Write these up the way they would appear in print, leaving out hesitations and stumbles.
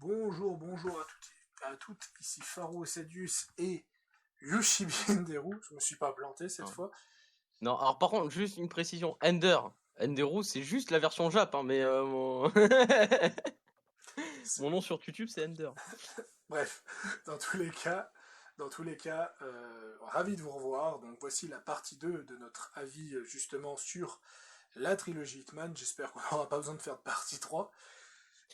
Bonjour, bonjour à toutes, ici Faro Sadius et Yoshibi Enderu. Je me suis pas planté cette Non. fois. Non, alors par contre, juste une précision. Enderu, c'est juste la version Jap, hein, mais mon nom sur YouTube, c'est Ender. Bref, dans tous les cas, ravi de vous revoir. Donc voici la partie 2 de notre avis justement sur la trilogie Hitman. J'espère qu'on n'aura pas besoin de faire de partie 3.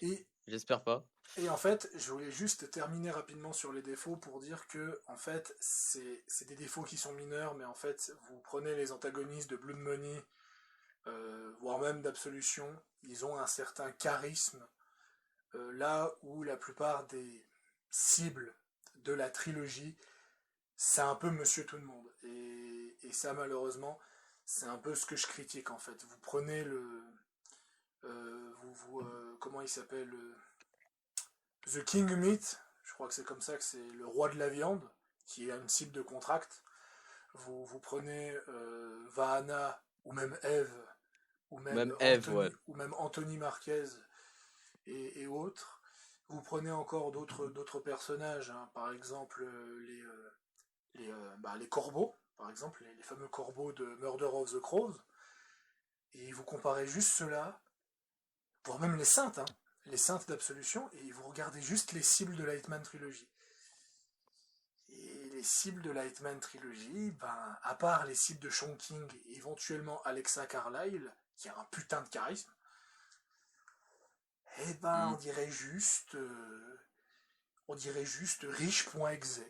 Et J'espère pas. Et en fait, je voulais juste terminer rapidement sur les défauts pour dire que, en fait, c'est des défauts qui sont mineurs, mais en fait, vous prenez les antagonistes de Blood Money, voire même d'Absolution, ils ont un certain charisme, là où la plupart des cibles de la trilogie, c'est un peu Monsieur Tout le Monde. Et ça, malheureusement, c'est un peu ce que je critique, en fait. Vous prenez le... comment il s'appelle The King Meat, je crois que c'est comme ça que c'est le roi de la viande, qui est une cible de contract. Vous prenez Vahana ou même Eve Même Eve, ouais. Ou même Anthony Marquez et autres. Vous prenez encore d'autres personnages, hein, par exemple les corbeaux, par exemple les fameux corbeaux de Murder of the Crows. Et vous comparez juste cela, voire même les saintes d'Absolution, et vous regardez juste les cibles de la Hitman Trilogy. Et les cibles de la Hitman Trilogy, ben, à part les cibles de Sean King et éventuellement Alexa Carlyle, qui a un putain de charisme, eh ben, Hmm, on dirait juste riche.exe.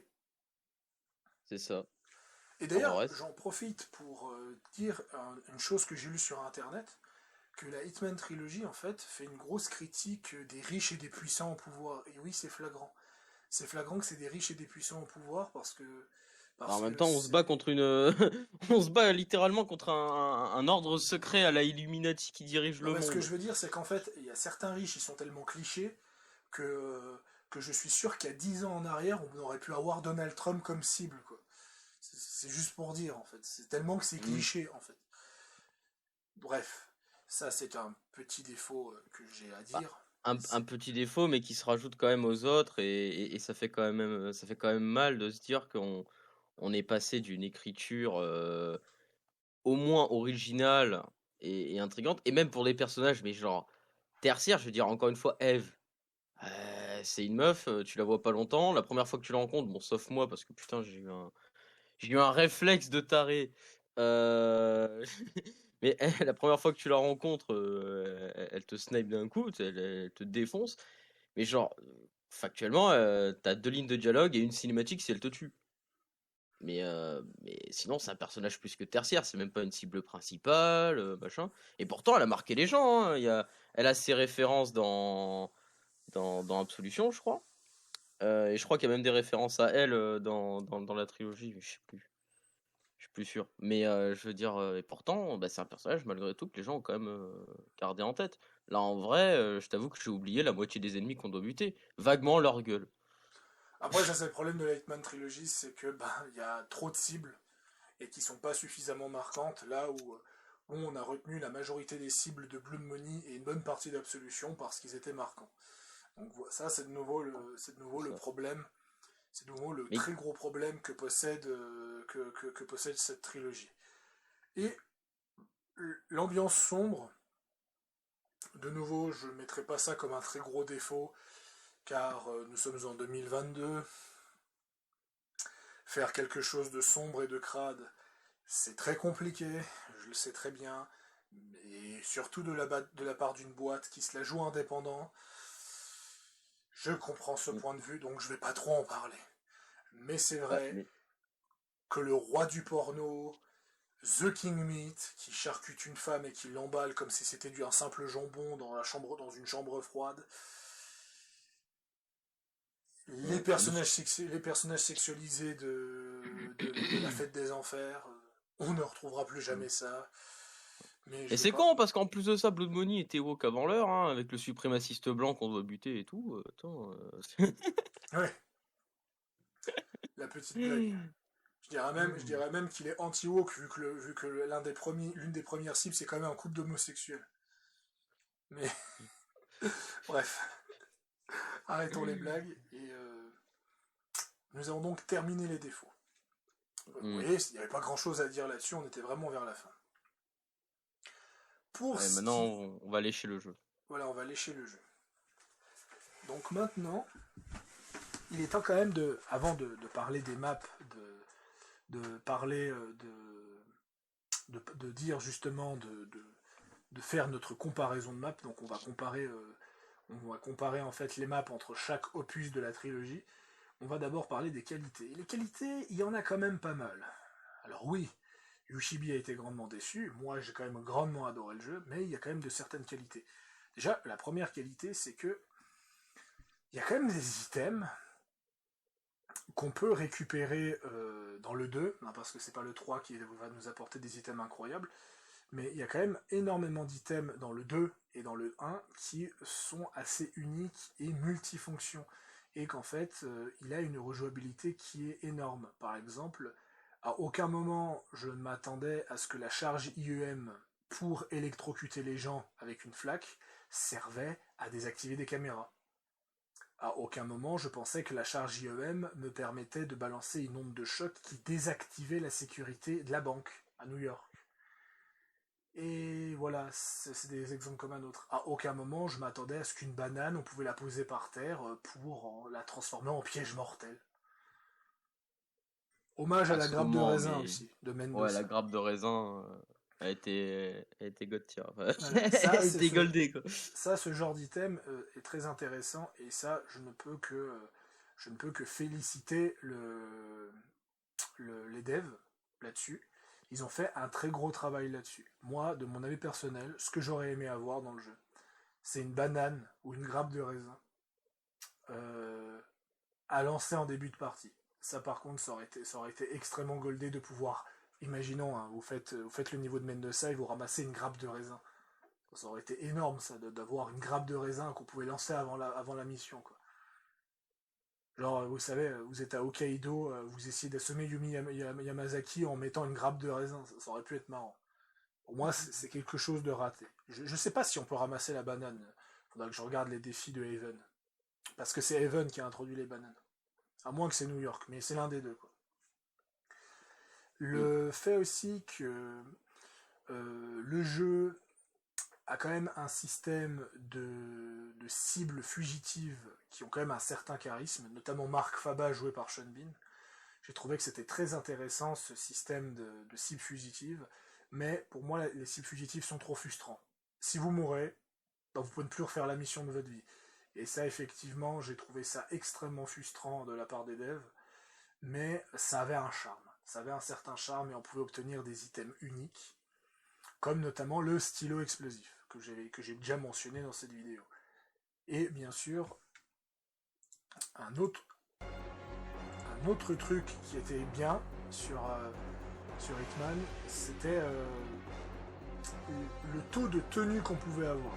c'est ça. Et En d'ailleurs, vrai, j'en profite pour dire une chose que j'ai lue sur internet, que la Hitman Trilogy, en fait, fait une grosse critique des riches et des puissants au pouvoir. Et oui, c'est flagrant. C'est flagrant que c'est des riches et des puissants au pouvoir en parce même que temps, on se bat c'est contre une, on se bat littéralement contre un ordre secret à la Illuminati qui dirige non le mais ce que monde. je veux dire c'est qu'en fait il y a certains riches ils sont tellement clichés que que je suis sûr qu'il y a 10 ans en arrière on aurait pu avoir Donald Trump comme cible quoi. C'est juste pour dire en fait. C'est tellement que c'est Hmm. cliché en fait. Bref, ça c'est un petit défaut que j'ai à Bah, dire. un petit défaut, mais qui se rajoute quand même aux autres, et ça fait quand même mal de se dire qu'on est passé d'une écriture au moins originale et intrigante, et même pour des personnages, mais genre tertiaire, je veux dire, encore une fois, Eve. C'est une meuf, tu la vois pas longtemps. La première fois que tu la rencontres, bon, sauf moi, parce que putain, j'ai eu un réflexe de taré. Euh, mais la première fois que tu la rencontres, elle te snipe d'un coup, elle te défonce. Mais genre, factuellement, t'as deux lignes de dialogue et une cinématique si elle te tue. Mais sinon, c'est un personnage plus que tertiaire, c'est même pas une cible principale, machin. Et pourtant, elle a marqué les gens, hein. Elle a ses références dans Absolution, je crois. Et je crois qu'il y a même des références à elle dans la trilogie, je sais plus. Je suis plus sûr. Mais je veux dire, et pourtant, bah, c'est un personnage malgré tout que les gens ont quand même gardé en tête. Là, en vrai, je t'avoue que j'ai oublié la moitié des ennemis qu'on doit buter. Vaguement leur gueule. Après ça c'est le problème de la Hitman Trilogy, c'est que ben il y a trop de cibles et qui sont pas suffisamment marquantes là où on a retenu la majorité des cibles de Blood Money et une bonne partie d'Absolution parce qu'ils étaient marquants. Donc ça, c'est de nouveau le Ça. problème, c'est de nouveau le Mais très gros problème que possède cette trilogie. Et l'ambiance sombre, de nouveau, je ne mettrai pas ça comme un très gros défaut, car nous sommes en 2022. Faire quelque chose de sombre et de crade, c'est très compliqué, je le sais très bien, et surtout de la part d'une boîte qui se la joue indépendant. Je comprends ce point de vue, donc je vais pas trop en parler. Mais c'est ouais, vrai mais que le roi du porno, The King Meat, qui charcute une femme et qui l'emballe comme si c'était un simple jambon dans une chambre froide, les personnages sexualisés de la fête des enfers, on ne retrouvera plus jamais ça. Mais Et je vais c'est pas. con parce qu'en plus de ça, Blood Money était woke avant l'heure, hein, avec le suprémaciste blanc qu'on doit buter et tout. Attends, Ouais, la petite blague. Je dirais même qu'il est anti-woke vu que l'une des premières cibles c'est quand même un couple d'homosexuels. Mais bref, Arrêtons les blagues. Et nous avons donc terminé les défauts. Vous voyez, il n'y avait pas grand-chose à dire là-dessus, on était vraiment vers la fin. Maintenant, on va lécher le jeu. Voilà, on va lécher le jeu. Donc maintenant, il est temps quand même avant de parler des maps, de parler de dire justement de faire notre comparaison de maps. Donc on va comparer en fait les maps entre chaque opus de la trilogie. On va d'abord parler des qualités. Et les qualités, il y en a quand même pas mal. Alors oui, Yoshibi a été grandement déçu, moi j'ai quand même grandement adoré le jeu, mais il y a quand même de certaines qualités. Déjà, la première qualité, c'est que il y a quand même des items qu'on peut récupérer dans le 2, non, parce que c'est pas le 3 qui va nous apporter des items incroyables, mais il y a quand même énormément d'items dans le 2 et dans le 1 qui sont assez uniques et multifonctions, et qu'en fait, il a une rejouabilité qui est énorme. Par exemple, à aucun moment je ne m'attendais à ce que la charge IEM pour électrocuter les gens avec une flaque servait à désactiver des caméras. À aucun moment je pensais que la charge IEM me permettait de balancer une onde de choc qui désactivait la sécurité de la banque à New York. Et voilà, c'est des exemples comme un autre. À aucun moment je m'attendais à ce qu'une banane, on pouvait la poser par terre pour la transformer en piège mortel. Hommage à la grappe de raisin aussi, de Mendoza. Ouais, la grappe de raisin a été God tier. Voilà, ça, a été goldé, quoi. Ça, ce genre d'item est très intéressant, et ça, je ne peux que féliciter les devs là-dessus. Ils ont fait un très gros travail là-dessus. Moi, de mon avis personnel, ce que j'aurais aimé avoir dans le jeu, c'est une banane ou une grappe de raisin à lancer en début de partie. Ça, par contre, ça aurait été extrêmement goldé de pouvoir... Imaginons, hein, vous faites le niveau de Mendoza et vous ramassez une grappe de raisin. Ça aurait été énorme, ça, d'avoir une grappe de raisin qu'on pouvait lancer avant la mission, quoi. Genre, vous savez, vous êtes à Hokkaido, vous essayez d'assommer Yumi Yamazaki en mettant une grappe de raisin. Ça aurait pu être marrant. Pour moi, c'est quelque chose de raté. Je sais pas si on peut ramasser la banane. Faudra que je regarde les défis de Haven. Parce que c'est Haven qui a introduit les bananes. À moins que c'est New York, mais c'est l'un des deux, quoi. Le fait aussi que le jeu a quand même un système de cibles fugitives qui ont quand même un certain charisme, notamment Mark Faba joué par Sean Bean. J'ai trouvé que c'était très intéressant ce système de cibles fugitives, mais pour moi les cibles fugitives sont trop frustrants. Si vous mourrez, ben, vous pouvez ne plus refaire la mission de votre vie. Et ça, effectivement, j'ai trouvé ça extrêmement frustrant de la part des devs, mais ça avait un charme. Ça avait un certain charme et on pouvait obtenir des items uniques, comme notamment le stylo explosif, que j'ai déjà mentionné dans cette vidéo. Et bien sûr, un autre truc qui était bien sur Hitman, c'était le taux de tenue qu'on pouvait avoir.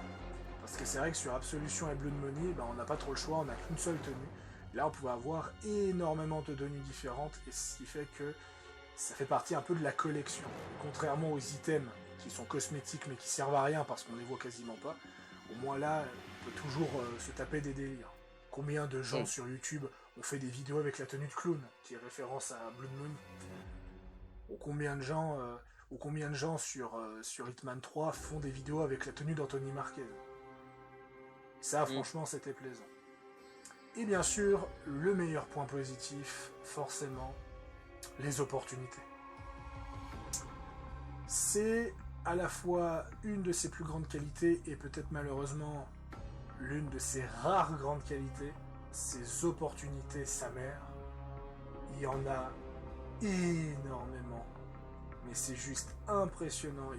Parce que c'est vrai que sur Absolution et Blood Money, on n'a pas trop le choix, on n'a qu'une seule tenue. Là, on pouvait avoir énormément de tenues différentes, et ce qui fait que ça fait partie un peu de la collection. Contrairement aux items qui sont cosmétiques mais qui servent à rien parce qu'on les voit quasiment pas, au moins là, on peut toujours se taper des délires. Combien de gens sur YouTube ont fait des vidéos avec la tenue de clown, qui est référence à Blood Money, ou combien de gens sur Hitman 3 font des vidéos avec la tenue d'Anthony Marquez. Ça, franchement, c'était plaisant. Et bien sûr, le meilleur point positif, forcément, les opportunités. C'est à la fois une de ses plus grandes qualités et peut-être malheureusement l'une de ses rares grandes qualités, ses opportunités, sa mère. Il y en a énormément. Mais c'est juste impressionnant.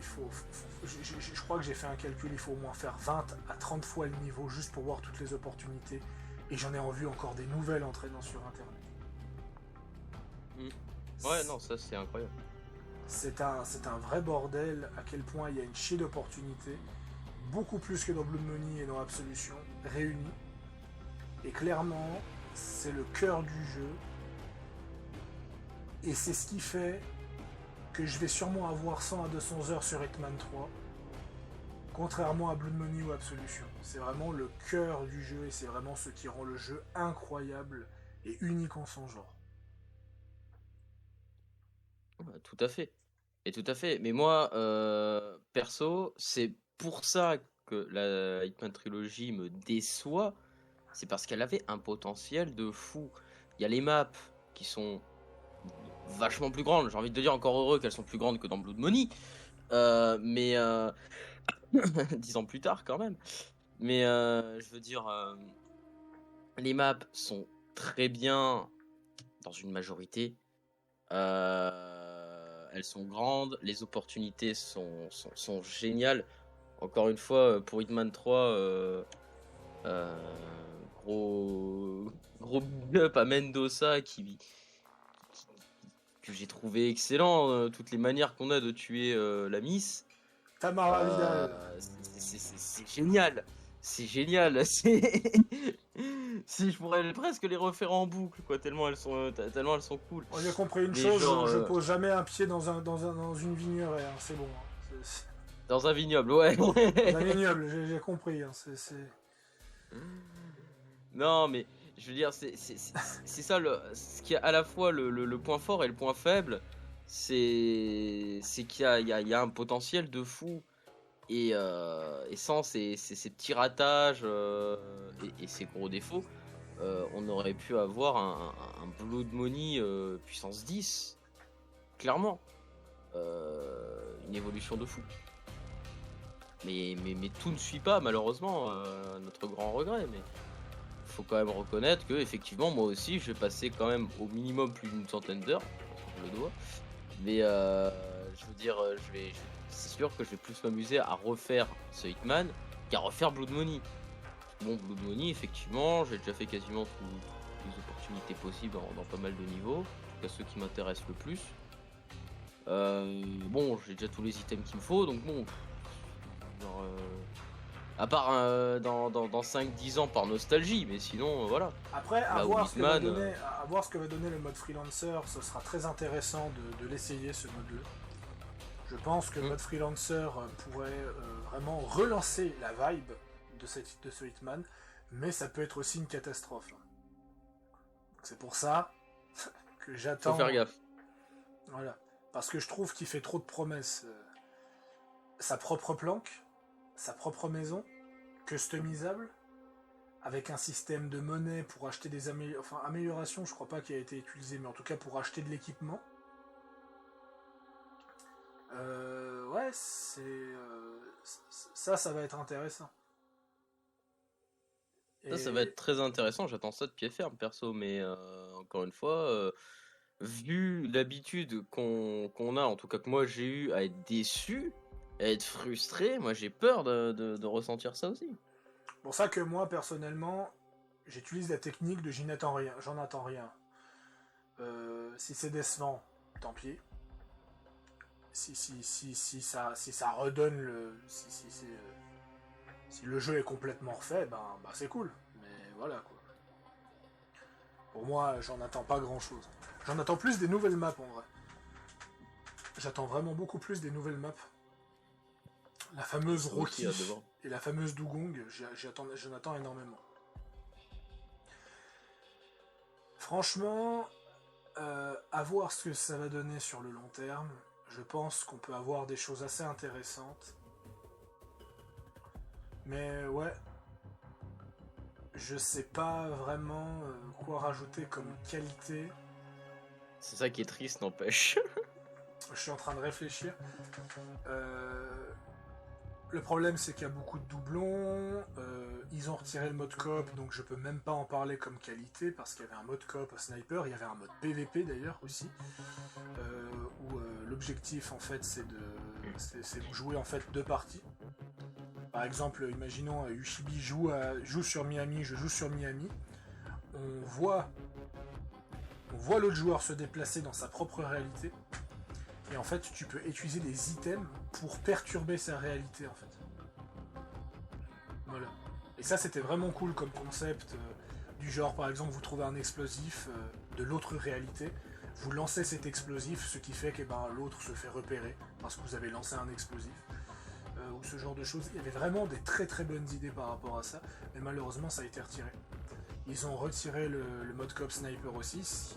Je crois que j'ai fait un calcul, il faut au moins faire 20 à 30 fois le niveau juste pour voir toutes les opportunités. Et j'en ai en vue encore des nouvelles en traînant sur internet. Ouais, non, ça c'est incroyable. C'est un vrai bordel à quel point il y a une chier d'opportunités, beaucoup plus que dans Blood Money et dans Absolution, réunies. Et clairement, c'est le cœur du jeu. Et c'est ce qui fait que je vais sûrement avoir 100 à 200 heures sur Hitman 3. Contrairement à Blood Money ou Absolution. C'est vraiment le cœur du jeu et c'est vraiment ce qui rend le jeu incroyable et unique en son genre. Ouais, tout à fait. Et tout à fait. Mais moi, perso, c'est pour ça que la Hitman Trilogy me déçoit. C'est parce qu'elle avait un potentiel de fou. Il y a les maps qui sont vachement plus grandes. J'ai envie de te dire encore heureux qu'elles sont plus grandes que dans Blood Money. Mais 10 ans plus tard quand même. Mais je veux dire, les maps sont très bien dans une majorité. Elles sont grandes, les opportunités sont géniales. Encore une fois, pour Hitman 3, gros big up à Mendoza que j'ai trouvé excellent. Toutes les manières qu'on a de tuer la Miss. Tamara Vidal. C'est génial. C'est génial. Si je pourrais presque les refaire en boucle, quoi, tellement elles sont cool. Moi, j'ai compris une Mais chose, genre, je pose jamais un pied dans une vignerie, hein, c'est bon. Dans un vignoble, ouais. Dans un vignoble, j'ai compris. Hein, Non, mais je veux dire, c'est ça ce qui est à la fois le point fort et le point faible. C'est qu'il y a un potentiel de fou. Et sans ces petits ratages et ces gros défauts, on aurait pu avoir un Blood Money puissance 10. Clairement. Une évolution de fou. Mais tout ne suit pas, malheureusement, à notre grand regret. Mais faut quand même reconnaître que, effectivement, moi aussi, je vais passer quand même au minimum plus d'une centaine d'heures. Je le dois. Mais je veux dire, c'est sûr que je vais plus m'amuser à refaire ce Hitman qu'à refaire Blood Money. Bon, Blood Money, effectivement, j'ai déjà fait quasiment toutes les opportunités possibles dans pas mal de niveaux, en tout cas ceux qui m'intéressent le plus. Bon, j'ai déjà tous les items qu'il me faut, donc bon, genre, à part dans 5-10 ans par nostalgie, mais sinon, voilà. Après, à Là où voir ce que va Hitman, donner, à voir ce que va donner le mode freelancer, ce sera très intéressant de l'essayer, ce mode-là. Je pense que le mode freelancer pourrait vraiment relancer la vibe de ce Hitman, mais ça peut être aussi une catastrophe. C'est pour ça que j'attends. faut faire gaffe. Voilà. Parce que je trouve qu'il fait trop de promesses. Sa propre planque, sa propre maison, customisable, avec un système de monnaie pour acheter des améliorations, je crois pas qu'il a été utilisé, mais en tout cas pour acheter de l'équipement. Ouais, ça va être intéressant. Ça va être très intéressant, j'attends ça de pied ferme perso, mais encore une fois, vu l'habitude qu'on a, en tout cas que moi j'ai eu à être déçu, à être frustré, moi j'ai peur de ressentir ça aussi. Pour ça que moi personnellement, j'utilise la technique de j'en attends rien. Si c'est décevant, tant pis. Si ça redonne si le jeu est complètement refait, ben c'est cool. Mais voilà quoi. Pour moi, j'en attends pas grand chose. J'en attends plus des nouvelles maps en vrai. J'attends vraiment beaucoup plus des nouvelles maps. La fameuse Rocky et la fameuse Dugong, j'en attends énormément. Franchement, à voir ce que ça va donner sur le long terme. Je pense qu'on peut avoir des choses assez intéressantes. Mais ouais, je sais pas vraiment quoi rajouter comme qualité. C'est ça qui est triste, n'empêche. Je suis en train de réfléchir. Le problème, c'est qu'il y a beaucoup de doublons. Ils ont retiré le mode coop, donc je peux même pas en parler comme qualité, parce qu'il y avait un mode coop sniper, il y avait un mode PVP d'ailleurs aussi, où l'objectif en fait c'est de jouer en fait 2 parties. Par exemple, imaginons Ushibi joue sur Miami, je joue sur Miami. On voit l'autre joueur se déplacer dans sa propre réalité. Et en fait, tu peux utiliser des items pour perturber sa réalité, en fait. Voilà. Et ça, c'était vraiment cool comme concept. Du genre, par exemple, vous trouvez un explosif de l'autre réalité. Vous lancez cet explosif, ce qui fait que l'autre se fait repérer parce que vous avez lancé un explosif. ou ce genre de choses. Il y avait vraiment des très très bonnes idées par rapport à ça, mais malheureusement ça a été retiré. Ils ont retiré le mode coop sniper aussi,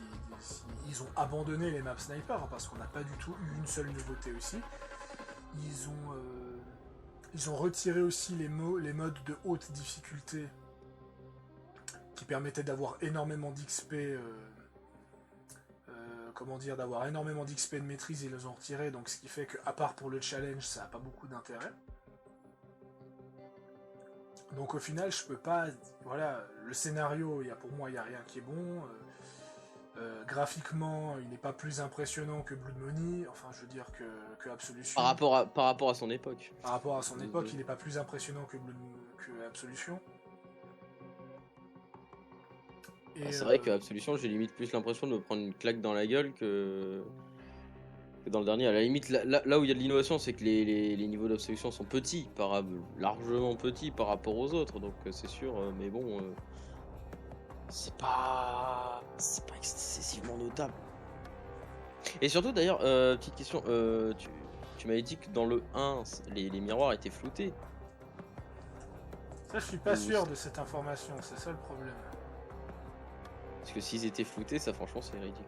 ils ont abandonné les maps sniper, hein, parce qu'on n'a pas du tout eu une seule nouveauté aussi. Ils ont retiré aussi les modes de haute difficulté qui permettaient d'avoir énormément d'XP, d'avoir énormément d'XP de maîtrise, ils les ont retirés, donc ce qui fait qu'à part pour le challenge, ça n'a pas beaucoup d'intérêt. Donc au final, je peux pas... Voilà, le scénario, pour moi, il n'y a rien qui est bon. Graphiquement, il n'est pas plus impressionnant que Blood Money, enfin je veux dire que Absolution. Par rapport à son époque. Par rapport à son époque, il n'est pas plus impressionnant que Absolution. C'est vrai que Absolution, j'ai limite plus l'impression de me prendre une claque dans la gueule que dans le dernier. À la limite, là où il y a de l'innovation, c'est que les niveaux d'Absolution sont petits, largement petits par rapport aux autres, donc c'est sûr, mais bon, c'est pas excessivement notable. Et surtout d'ailleurs, petite question, tu m'avais dit que dans le 1, les miroirs étaient floutés. Ça, je suis pas sûr de cette information, c'est ça le problème. Parce que s'ils étaient floutés, ça franchement c'est ridicule.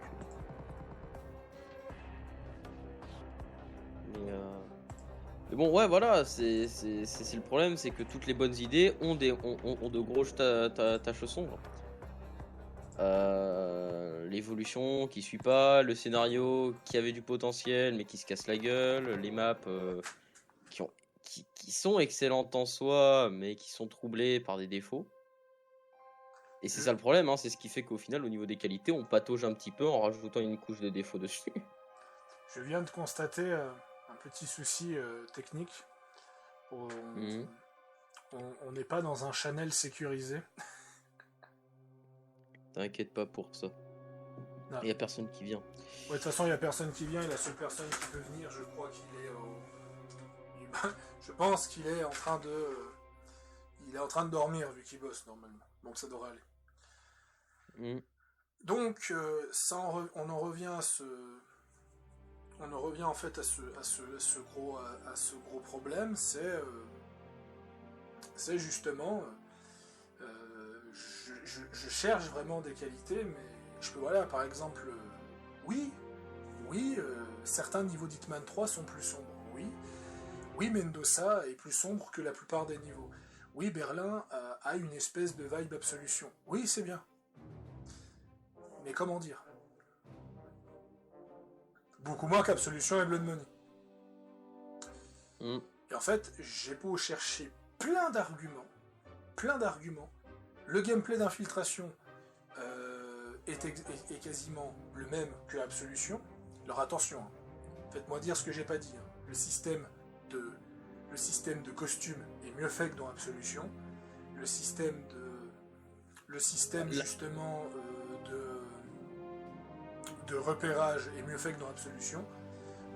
Mais bon, ouais, voilà, c'est le problème, c'est que toutes les bonnes idées ont de grosses taches sombres. L'évolution qui suit pas, le scénario qui avait du potentiel mais qui se casse la gueule, les maps qui sont excellentes en soi mais qui sont troublées par des défauts. Et c'est ça le problème, hein, c'est ce qui fait qu'au final, au niveau des qualités, on patauge un petit peu en rajoutant une couche de défauts dessus. Je viens de constater un petit souci technique. On n'est pas dans un channel sécurisé. T'inquiète pas pour ça. Il n'y a personne qui vient. Ouais, de toute façon, il n'y a personne qui vient, et la seule personne qui peut venir, je crois qu'il est je pense qu'il est en train de... Il est en train de dormir, vu qu'il bosse, normalement. Donc ça devrait aller. Donc, on en revient à ce... On en revient en fait à ce gros problème, c'est justement... je cherche vraiment des qualités, mais je peux, voilà, par exemple, oui, certains niveaux d'Hitman 3 sont plus sombres, oui, Mendoza est plus sombre que la plupart des niveaux, oui, Berlin a une espèce de vibe Absolution, oui, c'est bien, mais comment dire, beaucoup moins qu'Absolution et Blood Money. Et en fait, j'ai beau chercher plein d'arguments, le gameplay d'infiltration est quasiment le même que Absolution. Alors attention, hein, faites-moi dire ce que j'ai pas dit. Hein. Le système de costume est mieux fait que dans Absolution. Le système justement de repérage est mieux fait que dans Absolution.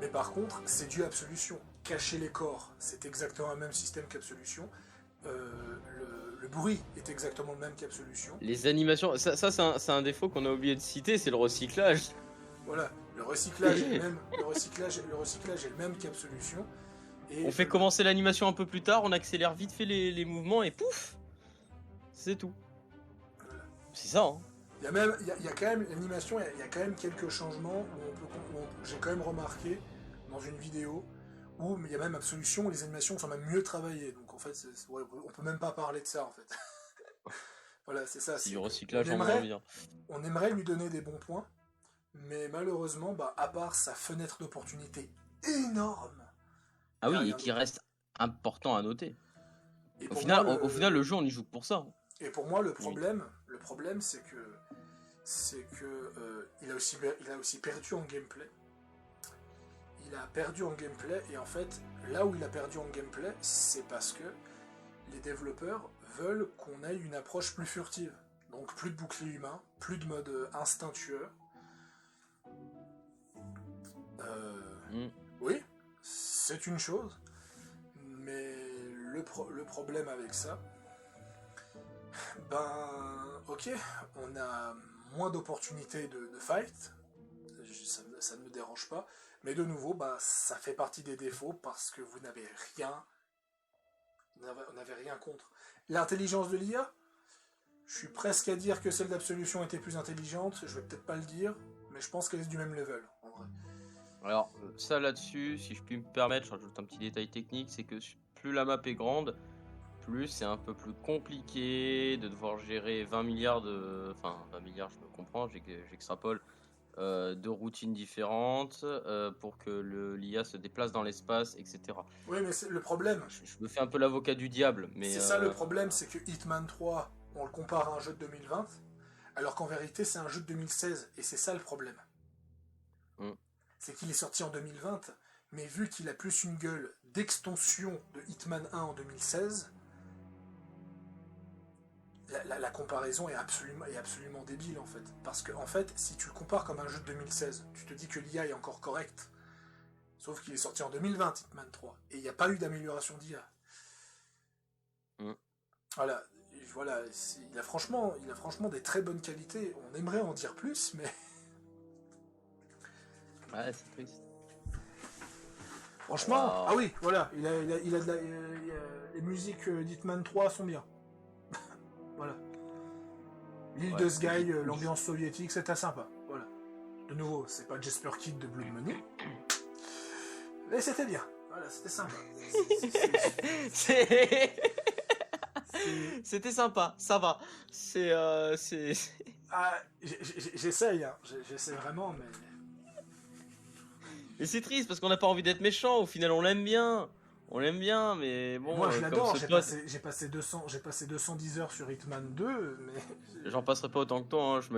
Mais par contre, c'est dû à Absolution. Cacher les corps, c'est exactement le même système qu'Absolution. Le bruit est exactement le même qu'Absolution. Les animations, ça c'est un défaut qu'on a oublié de citer, c'est le recyclage. Voilà, le recyclage est le même qu'Absolution. On fait commencer l'animation un peu plus tard, on accélère vite fait les mouvements et pouf, c'est tout. Voilà. C'est ça, hein. Il y a quand même l'animation, il y a quand même quelques changements où j'ai quand même remarqué dans une vidéo où il y a même Absolution où les animations sont même mieux travaillées. Donc en fait, on peut même pas parler de ça en fait. Voilà, c'est ça. C'est du recyclage en moins bien. On aimerait lui donner des bons points, mais malheureusement, à part sa fenêtre d'opportunité énorme. Ah oui, et qui reste important à noter. Au final, le jeu, on y joue pour ça. Et pour moi, le problème, c'est que il a aussi perdu en gameplay. Il a perdu en gameplay, et en fait, là où il a perdu en gameplay, c'est parce que les développeurs veulent qu'on ait une approche plus furtive. Donc plus de bouclier humain, plus de mode instinct tueur. Oui, c'est une chose, mais le problème avec ça, ok, on a moins d'opportunités de fight, ça ne me dérange pas, mais de nouveau, ça fait partie des défauts parce que vous n'avez rien On n'avait rien contre. L'intelligence de l'IA, je suis presque à dire que celle d'Absolution était plus intelligente, je vais peut-être pas le dire, mais je pense qu'elle est du même level, en vrai. Alors, ça là-dessus, si je puis me permettre, je rajoute un petit détail technique, c'est que plus la map est grande, plus c'est un peu plus compliqué de devoir gérer 20 milliards de... Enfin, 20 milliards, je me comprends, j'extrapole, de routines différentes pour que l'IA se déplace dans l'espace, etc. Oui, mais c'est le problème. Je me fais un peu l'avocat du diable, mais... C'est ça le problème, c'est que Hitman 3, on le compare à un jeu de 2020, alors qu'en vérité c'est un jeu de 2016, et c'est ça le problème. C'est qu'il est sorti en 2020, mais vu qu'il a plus une gueule d'extension de Hitman 1 en 2016, la comparaison est absolument débile en fait. Parce que en fait, si tu le compares comme un jeu de 2016, tu te dis que l'IA est encore correcte. Sauf qu'il est sorti en 2020, Hitman 3, et il n'y a pas eu d'amélioration d'IA. Voilà, il a franchement des très bonnes qualités. On aimerait en dire plus, mais... Ouais, c'est triste. Franchement, wow. Ah oui, voilà, les musiques d'Hitman 3 sont bien. Voilà. L'île de Sky, l'ambiance soviétique, c'était sympa. Voilà. De nouveau, c'est pas Jesper Kid de Blood Money. Mais c'était bien. Voilà, c'était sympa. C'était sympa, ça va. Ah, j'essaye, hein. J'essaie vraiment, mais... Et c'est triste parce qu'on n'a pas envie d'être méchant. Au final, on l'aime bien. On l'aime bien, mais bon. Moi, je l'adore. J'ai passé 210 heures sur Hitman 2, mais... J'en passerai pas autant que toi. Hein. Je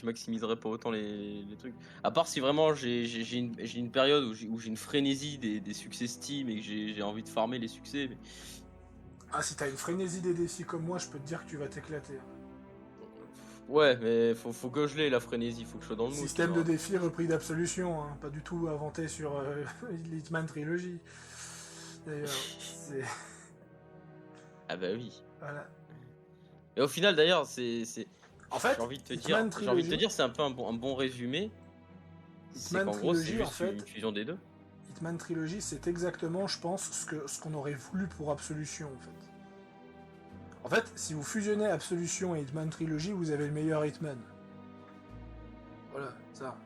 maximiserai pas autant les trucs. À part si vraiment j'ai une période où j'ai une frénésie des succès Steam et que j'ai envie de farmer les succès. Mais... Ah, si t'as une frénésie des défis comme moi, je peux te dire que tu vas t'éclater. Ouais, mais faut que je l'ai la frénésie, faut que je sois dans le mood. Système de défi repris d'Absolution, hein, pas du tout inventé sur l'Hitman Trilogy. D'ailleurs, c'est... Ah bah oui. Voilà. Et au final, d'ailleurs, c'est... En fait, j'ai envie de te dire, c'est un peu un bon résumé. C'est qu'en gros, c'est juste une fusion des deux. Hitman Trilogy, c'est exactement, je pense, ce qu'on aurait voulu pour Absolution, en fait. En fait, si vous fusionnez Absolution et Hitman Trilogy, vous avez le meilleur Hitman. Voilà, ça.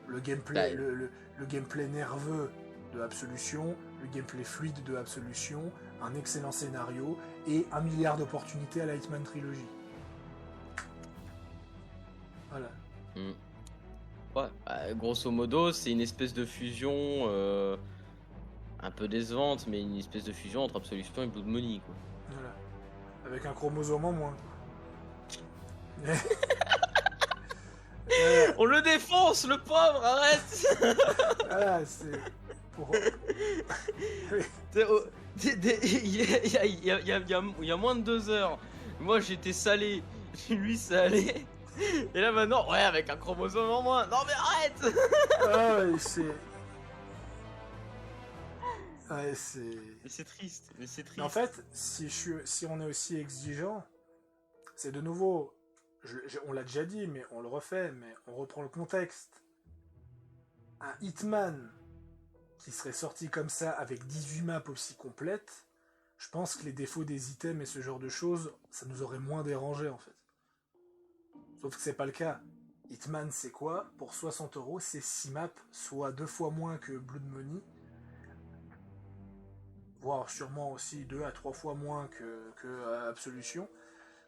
Le gameplay, le gameplay nerveux de Absolution, le gameplay fluide de Absolution, un excellent scénario et 1 milliard d'opportunités à la Hitman Trilogy. Voilà. Ouais, bah, grosso modo, c'est une espèce de fusion un peu décevante, mais une espèce de fusion entre Absolution et Blood Money, quoi. Voilà. Avec un chromosome en moins. On le défonce, le pauvre, arrête. Voilà, c'est... Il y a moins de 2 heures, moi j'étais salé, lui salé. Et là maintenant, ouais, avec un chromosome en moins. Non mais arrête. Ah ouais, c'est... Ouais, c'est... Mais c'est triste, Mais en fait, si on est aussi exigeant, c'est de nouveau... on l'a déjà dit, mais on le refait, mais on reprend le contexte. Un Hitman qui serait sorti comme ça, avec 18 maps aussi complètes, je pense que les défauts des items et ce genre de choses, ça nous aurait moins dérangé en fait. Sauf que c'est pas le cas. Hitman, c'est quoi? Pour 60 €, c'est 6 maps, soit 2 fois moins que Blood Money, voire sûrement aussi 2 à 3 fois moins que Absolution,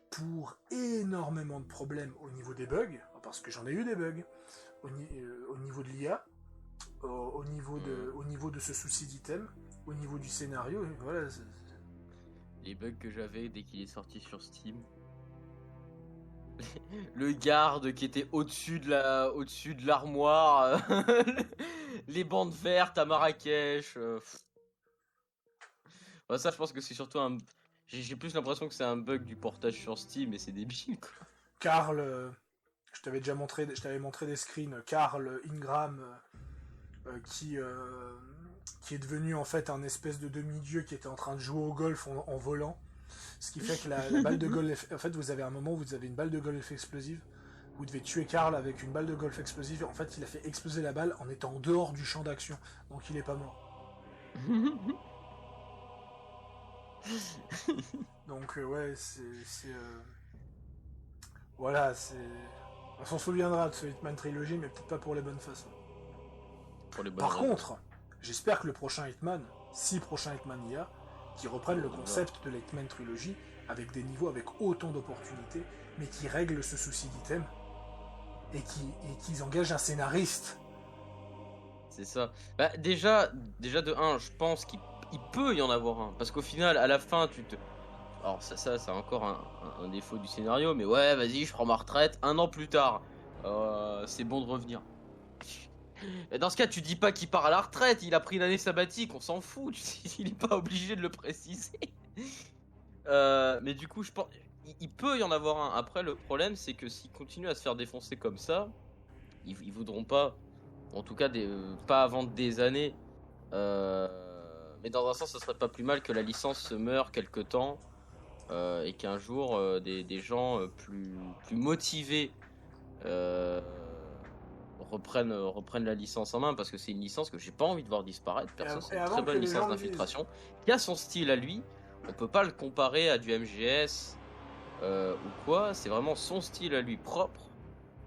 pour énormément de problèmes au niveau des bugs, parce que j'en ai eu des bugs, au niveau de l'IA, au niveau de ce souci d'item, au niveau du scénario, et voilà. Les bugs que j'avais dès qu'il est sorti sur Steam. Le garde qui était au-dessus de l'armoire, les bandes vertes à Marrakech. Bah, ça, je pense que c'est surtout un. J'ai plus l'impression que c'est un bug du portage sur Steam et c'est débile, quoi. Karl, je t'avais montré des screens. Karl Ingram, qui est devenu en fait un espèce de demi-dieu qui était en train de jouer au golf en volant. Ce qui fait que la balle de golf... En fait, vous avez un moment où vous avez une balle de golf explosive. Vous devez tuer Karl avec une balle de golf explosive. En fait, il a fait exploser la balle en étant en dehors du champ d'action. Donc il est pas mort. Donc ouais, voilà, c'est... On s'en souviendra de ce Hitman Trilogy, mais peut-être pas pour les bonnes façons. Pour les bonnes Par raisons. contre, j'espère que le prochain Hitman, si prochain Hitman il y a, qui reprennent le concept de la Hitman Trilogy, avec des niveaux avec autant d'opportunités, mais qui règlent ce souci d'item, et qu'ils engagent un scénariste. C'est ça. Bah, déjà de 1, je pense qu'il peut y en avoir un. Parce qu'au final, à la fin, tu te. Alors, ça c'est encore un défaut du scénario, mais ouais, vas-y, je prends ma retraite. 1 an plus tard, c'est bon de revenir. Et dans ce cas, tu dis pas qu'il part à la retraite, il a pris une année sabbatique, on s'en fout. Il est pas obligé de le préciser. Mais du coup, je pense. Il peut y en avoir un. Après, le problème, c'est que s'il continue à se faire défoncer comme ça, ils voudront pas. En tout cas, pas avant des années. Mais dans un sens, ce serait pas plus mal que la licence se meure quelque temps et qu'un jour des gens plus motivés euh, reprennent la licence en main parce que c'est une licence que j'ai pas envie de voir disparaître. Perso, c'est Et une très avant que bonne les licence gens me disent... d'infiltration qui a son style à lui. On peut pas le comparer à du MGS ou quoi. C'est vraiment son style à lui propre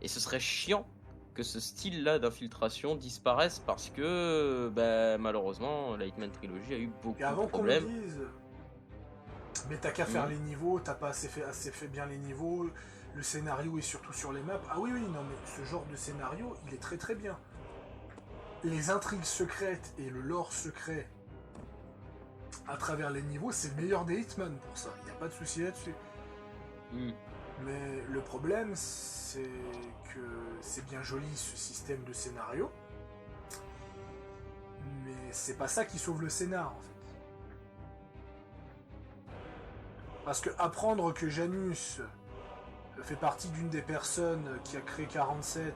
et ce serait chiant que ce style-là d'infiltration disparaisse parce que malheureusement la Hitman Trilogy a eu beaucoup Et de avant qu'on me problèmes. dise... Mais t'as qu'à faire les niveaux, t'as pas assez fait bien les niveaux, le scénario est surtout sur les maps. Ah oui, oui, non, mais ce genre de scénario, il est très très bien. Les intrigues secrètes et le lore secret à travers les niveaux, c'est le meilleur des Hitman pour ça. Il n'y a pas de souci là-dessus. Mm. Mais le problème, c'est que c'est bien joli ce système de scénario, mais c'est pas ça qui sauve le scénar en fait. Parce que apprendre que Janus fait partie d'une des personnes qui a créé 47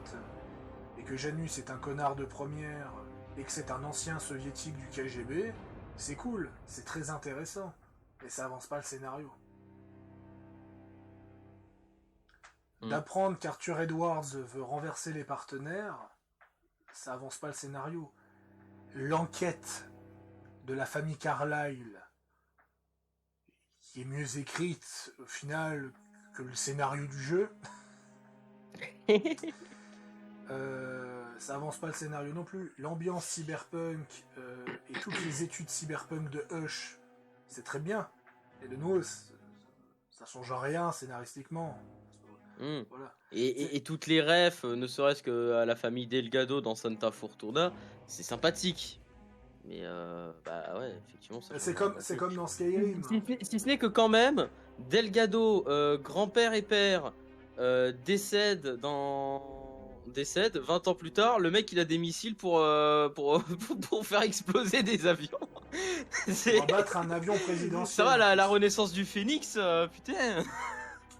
et que Janus est un connard de première et que c'est un ancien soviétique du KGB, c'est cool, c'est très intéressant, mais ça avance pas le scénario. D'apprendre qu'Arthur Edwards veut renverser les partenaires, ça avance pas le scénario. L'enquête de la famille Carlyle, qui est mieux écrite au final que le scénario du jeu, ça avance pas le scénario non plus. L'ambiance cyberpunk et toutes les études cyberpunk de Hush, c'est très bien. Et de nouveau, ça change rien scénaristiquement. Voilà. Et toutes les refs, ne serait-ce que à la famille Delgado dans Santa Fortuna, c'est sympathique. Mais ouais, effectivement, ça c'est comme dans Skyrim. Si ce n'est que quand même, Delgado, grand-père et père, décède 20 ans plus tard, le mec il a des missiles pour faire exploser des avions. Pour abattre un avion présidentiel. Ça va, la renaissance du Phénix, putain.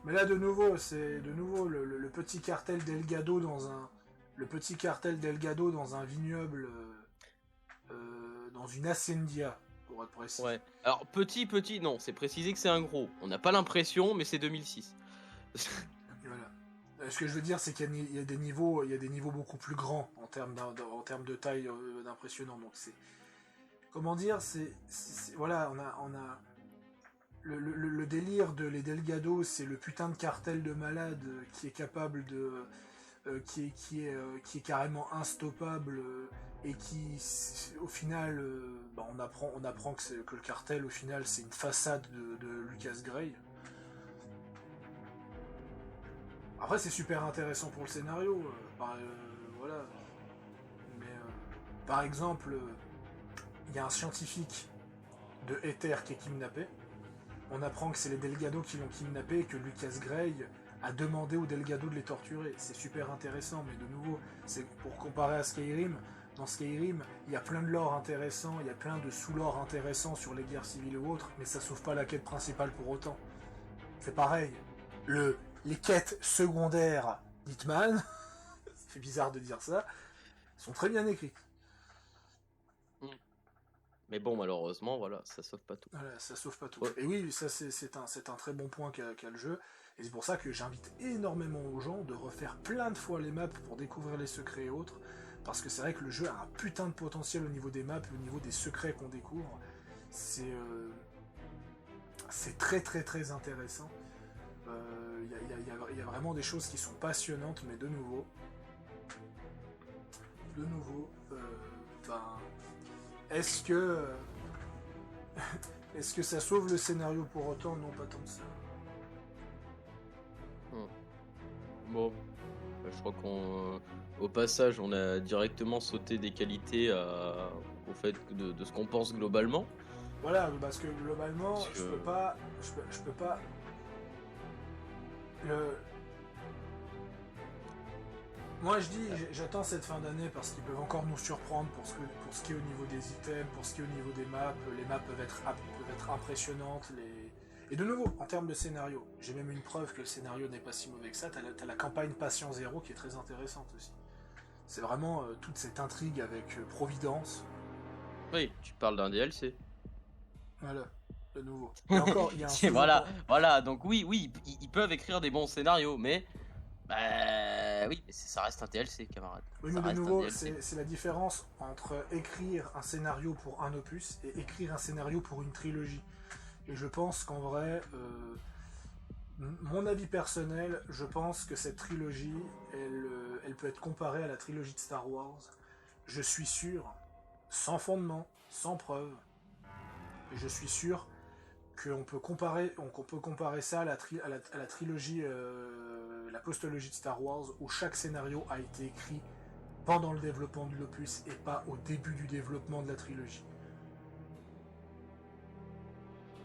Mais là de nouveau, c'est le petit cartel Delgado dans un vignoble dans une hacienda, pour être précis. Ouais. Alors petit, non, c'est précisé que c'est un gros. On n'a pas l'impression, mais c'est 2006. Voilà. Ce que je veux dire, c'est qu'il y a des niveaux, beaucoup plus grands en termes de taille d'impressionnant. Donc c'est, comment dire, voilà, on a le délire de les Delgado, c'est le putain de cartel de malade qui est capable de, qui est carrément instoppable et qui, au final, on apprend que le cartel, au final, c'est une façade de Lucas Gray. Après, c'est super intéressant pour le scénario, voilà. Mais par exemple, il y a un scientifique de Ether qui est kidnappé. On apprend que c'est les Delgado qui l'ont kidnappé et que Lucas Gray a demandé aux Delgado de les torturer. C'est super intéressant, mais de nouveau, c'est pour comparer à Skyrim. Dans Skyrim, il y a plein de lore intéressant, il y a plein de sous-lore intéressants sur les guerres civiles ou autres, mais ça sauve pas la quête principale pour autant. C'est pareil. Les quêtes secondaires d'Hitman, c'est bizarre de dire ça, sont très bien écrites. Mais bon, malheureusement, voilà, ça sauve pas tout. Voilà, ça sauve pas tout. Ouais. Et oui, ça c'est un très bon point qu'a le jeu. Et c'est pour ça que j'invite énormément aux gens de refaire plein de fois les maps pour découvrir les secrets et autres. Parce que c'est vrai que le jeu a un putain de potentiel au niveau des maps, au niveau des secrets qu'on découvre. C'est c'est très très très intéressant. Il y a vraiment des choses qui sont passionnantes, mais de nouveau, ben, est-ce que est-ce que ça sauve le scénario pour autant? Non, pas tant que ça. Bon, je crois au passage, on a directement sauté des qualités au fait de ce qu'on pense globalement. Voilà, parce que globalement, je peux pas. Moi je dis, j'attends cette fin d'année parce qu'ils peuvent encore nous surprendre pour ce qui est au niveau des items, pour ce qui est au niveau des maps. Les maps peuvent être impressionnantes. Et de nouveau, en termes de scénario, j'ai même une preuve que le scénario n'est pas si mauvais que ça. T'as la campagne Patient Zéro qui est très intéressante aussi. C'est vraiment toute cette intrigue avec Providence. Oui, tu parles d'un DLC. Voilà, de nouveau. Et encore, il y a un voilà, donc oui, ils peuvent écrire des bons scénarios, mais oui, mais ça reste un DLC, camarade. Oui, mais de nouveau, c'est la différence entre écrire un scénario pour un opus et écrire un scénario pour une trilogie. Et je pense qu'en vrai, mon avis personnel, je pense que cette trilogie, elle peut être comparée à la trilogie de Star Wars. Je suis sûr, sans fondement, sans preuve, et je suis sûr qu'on peut comparer ça à la trilogie, la postologie de Star Wars, où chaque scénario a été écrit pendant le développement de l'opus et pas au début du développement de la trilogie.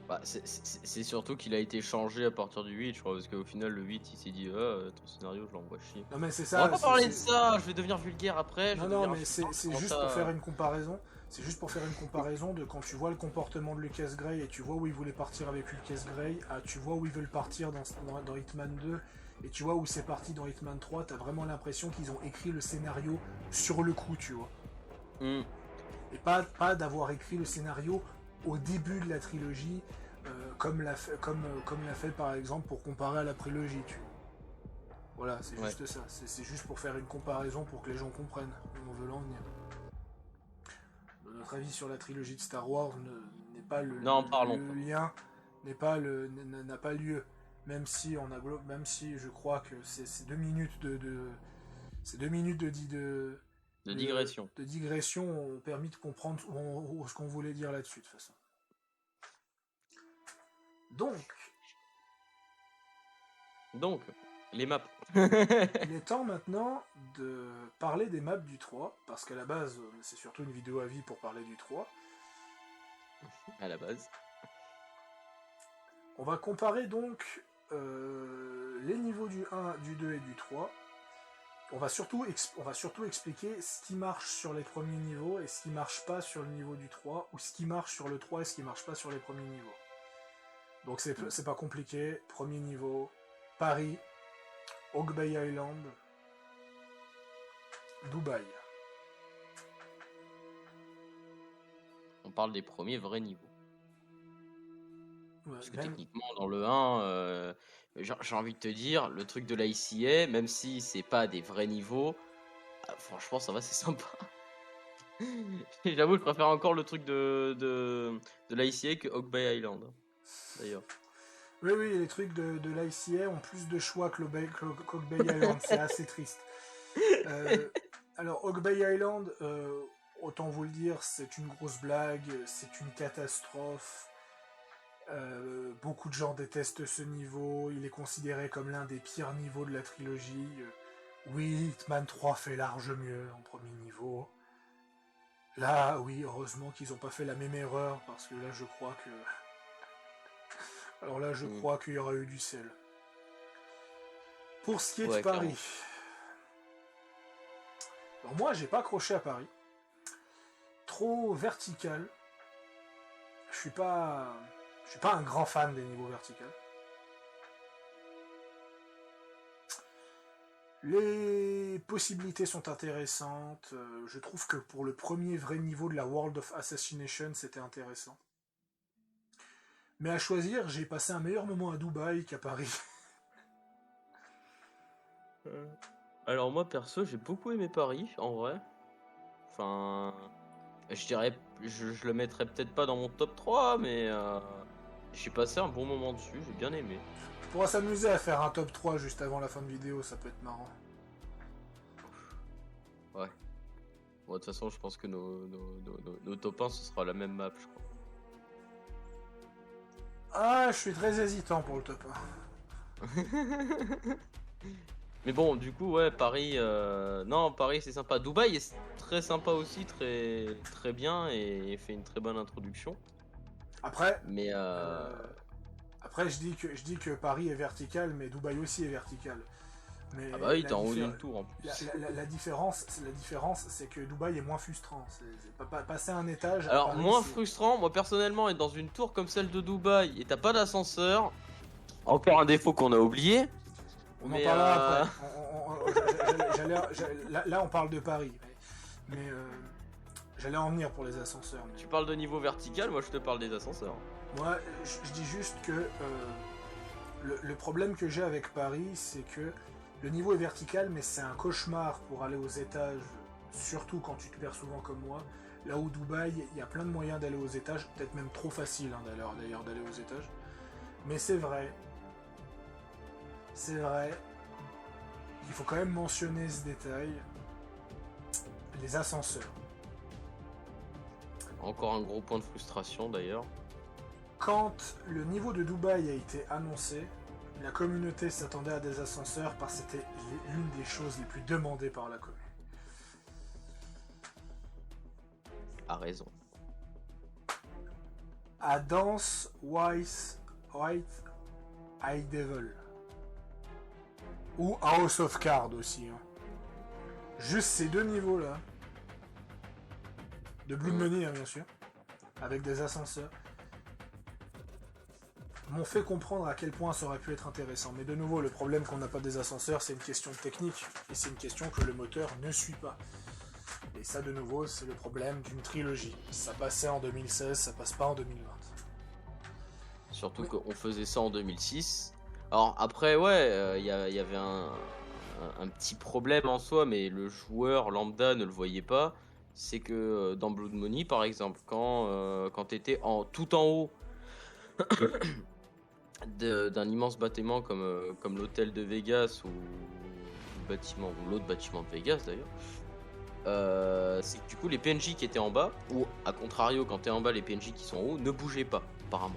Bah, c'est surtout qu'il a été changé à partir du 8, je crois, parce qu'au final, le 8, il s'est dit, ton scénario, je l'envoie chier. Non, mais c'est ça. On va pas parler de ça, je vais devenir vulgaire après. Non, mais c'est juste pour faire une comparaison. C'est juste pour faire une comparaison de quand tu vois le comportement de Lucas Gray et tu vois où il voulait partir avec Lucas Gray, à tu vois où ils veulent partir dans Hitman 2, et tu vois où c'est parti dans Hitman 3, t'as vraiment l'impression qu'ils ont écrit le scénario sur le coup, tu vois. Et pas d'avoir écrit le scénario au début de la trilogie, comme l'a fait par exemple pour comparer à la prélogie, tu vois. Voilà, c'est juste ça. C'est juste pour faire une comparaison pour que les gens comprennent où on veut l'en venir. Notre avis sur la trilogie de Star Wars n'est pas le lien n'a pas lieu, même si je crois que ces 2 minutes de digression ont permis de comprendre ce qu'on voulait dire là-dessus de toute façon. Donc, les maps. Il est temps maintenant de parler des maps du 3, parce qu'à la base, c'est surtout une vidéo à vie pour parler du 3. À la base. On va comparer donc les niveaux du 1, du 2 et du 3. On va surtout expliquer ce qui marche sur les premiers niveaux et ce qui marche pas sur le niveau du 3, ou ce qui marche sur le 3 et ce qui marche pas sur les premiers niveaux. Donc c'est pas compliqué. Premier niveau, Paris, Oak Bay Island, Dubaï. On parle des premiers vrais niveaux. Ouais, parce que techniquement, dans le 1, j'ai envie de te dire, le truc de l'ICA, même si c'est pas des vrais niveaux, franchement, ça va, c'est sympa. J'avoue, je préfère encore le truc de l'ICA que Oak Bay Island, d'ailleurs. Oui, les trucs de l'ICA ont plus de choix que Oak Bay Island, c'est assez triste. Alors, Oak Bay Island, autant vous le dire, c'est une grosse blague, c'est une catastrophe. Beaucoup de gens détestent ce niveau, il est considéré comme l'un des pires niveaux de la trilogie. Oui, Hitman 3 fait large mieux en premier niveau. Là, oui, heureusement qu'ils n'ont pas fait la même erreur, parce que là, je crois que... Alors là, je crois qu'il y aura eu du sel. Pour ce qui est de Paris... Alors moi, j'ai pas accroché à Paris. Trop vertical. Je suis pas un grand fan des niveaux verticaux. Les possibilités sont intéressantes. Je trouve que pour le premier vrai niveau de la World of Assassination, c'était intéressant. Mais à choisir, j'ai passé un meilleur moment à Dubaï qu'à Paris. Alors moi, perso, j'ai beaucoup aimé Paris, en vrai. Enfin... Je dirais, je le mettrais peut-être pas dans mon top 3, mais j'ai passé un bon moment dessus, j'ai bien aimé. On pourra s'amuser à faire un top 3 juste avant la fin de vidéo, ça peut être marrant. Ouais. Bon, de toute façon, je pense que nos top 1, ce sera la même map, je crois. Ah, je suis très hésitant pour le top 1. Mais bon, du coup, ouais, Paris, non, Paris c'est sympa. Dubaï est très sympa aussi, très bien et fait une très bonne introduction. Après, Mais après je dis que Paris est vertical, mais Dubaï aussi est vertical. Mais ah bah oui, t'es en haut d'une tour en plus. La différence, c'est que Dubaï est moins frustrant. Passer un étage. Alors, Paris, moins frustrant, moi personnellement, être dans une tour comme celle de Dubaï et t'as pas d'ascenseur, encore un défaut qu'on a oublié. On en parlera après. Là, on parle de Paris. Mais j'allais en venir pour les ascenseurs. Mais... Tu parles de niveau vertical, moi je te parle des ascenseurs. Moi, je dis juste que le problème que j'ai avec Paris, c'est que le niveau est vertical, mais c'est un cauchemar pour aller aux étages, surtout quand tu te perds souvent comme moi. Là où Dubaï, il y a plein de moyens d'aller aux étages, peut-être même trop facile d'ailleurs d'aller aux étages. Mais c'est vrai qu'il faut quand même mentionner ce détail, les ascenseurs. Encore un gros point de frustration d'ailleurs. Quand le niveau de Dubaï a été annoncé, la communauté s'attendait à des ascenseurs parce que c'était l'une des choses les plus demandées par la commune. A raison. À Dance White High Devil. Ou House of Cards aussi. Hein. Juste ces deux niveaux-là. De Blood Money, hein, bien sûr. Avec des ascenseurs. M'ont fait comprendre à quel point ça aurait pu être intéressant. Mais de nouveau, le problème qu'on n'a pas des ascenseurs, c'est une question technique. Et c'est une question que le moteur ne suit pas. Et ça, de nouveau, c'est le problème d'une trilogie. Ça passait en 2016, ça passe pas en 2020. Surtout qu'on faisait ça en 2006. Alors après, ouais, y avait un petit problème en soi, mais le joueur lambda ne le voyait pas. C'est que dans Blood Money, par exemple, quand t'étais tout en haut d'un immense bâtiment comme l'hôtel de Vegas ou l'autre bâtiment de Vegas d'ailleurs, c'est que du coup les PNJ qui étaient en bas, ou à contrario quand t'es en bas les PNJ qui sont en haut ne bougeaient pas apparemment.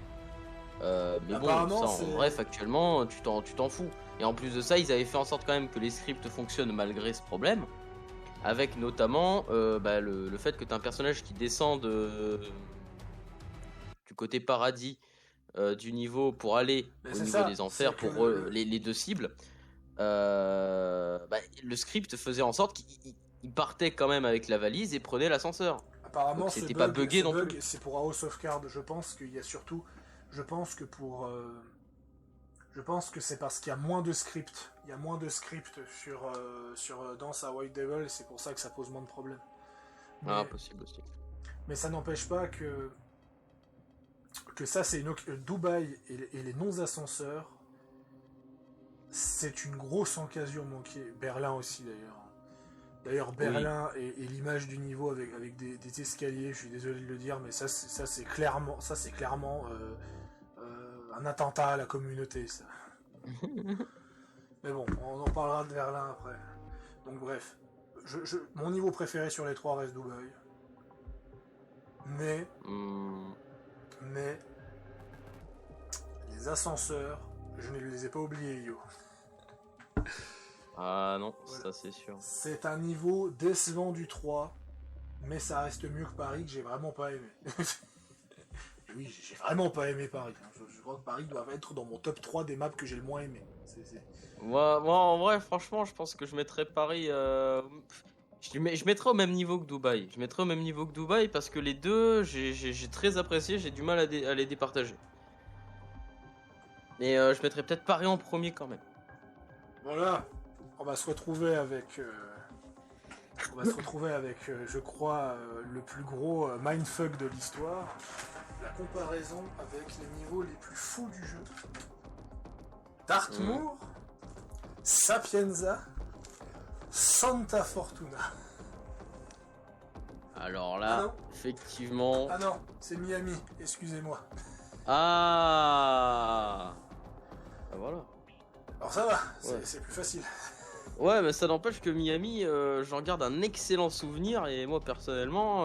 Mais bon, ça en vrai factuellement tu t'en fous. Et en plus de ça, ils avaient fait en sorte quand même que les scripts fonctionnent malgré ce problème, avec notamment le fait que t'as un personnage qui descend du côté paradis du niveau pour aller au niveau des enfers pour les deux cibles. Le script faisait en sorte qu'il partait quand même avec la valise et prenait l'ascenseur. Apparemment, donc c'était pas buggé non plus. C'est pour House of Cards. Je pense qu'il y a surtout. Je pense que c'est parce qu'il y a moins de scripts. Il y a moins de scripts sur Dance à White Devil, et c'est pour ça que ça pose moins de problèmes. Mais, possible aussi. Mais ça n'empêche pas que ça, c'est Dubaï et les non-ascenseurs, c'est une grosse occasion manquée. Berlin aussi, d'ailleurs. D'ailleurs, Berlin et l'image du niveau avec des escaliers, je suis désolé de le dire, mais ça c'est clairement un attentat à la communauté, ça. Mais bon, on en parlera de Berlin après. Donc bref, mon niveau préféré sur les trois reste Dubaï. Mais les ascenseurs, je ne les ai pas oubliés, yo. Ah non, voilà. Ça c'est sûr. C'est un niveau décevant du 3, mais ça reste mieux que Paris, que j'ai vraiment pas aimé. Oui, j'ai vraiment pas aimé Paris. Je crois que Paris doit être dans mon top 3 des maps que j'ai le moins aimé. Moi, en vrai, franchement, je pense que je mettrais Paris... Je mettrais au même niveau que Dubaï. Je mettrais au même niveau que Dubaï parce que les deux, j'ai très apprécié, j'ai du mal à les départager. Mais je mettrais peut-être Paris en premier quand même. Voilà, on va se retrouver avec... je crois, le plus gros mindfuck de l'histoire. La comparaison avec les niveaux les plus fous du jeu. Dartmoor, Sapienza, Santa Fortuna. Alors là, effectivement... Ah non, c'est Miami, excusez-moi. Ah, ah voilà. Alors ça va, Ouais. c'est plus facile. Ouais, mais ça n'empêche que Miami, j'en garde un excellent souvenir et moi personnellement,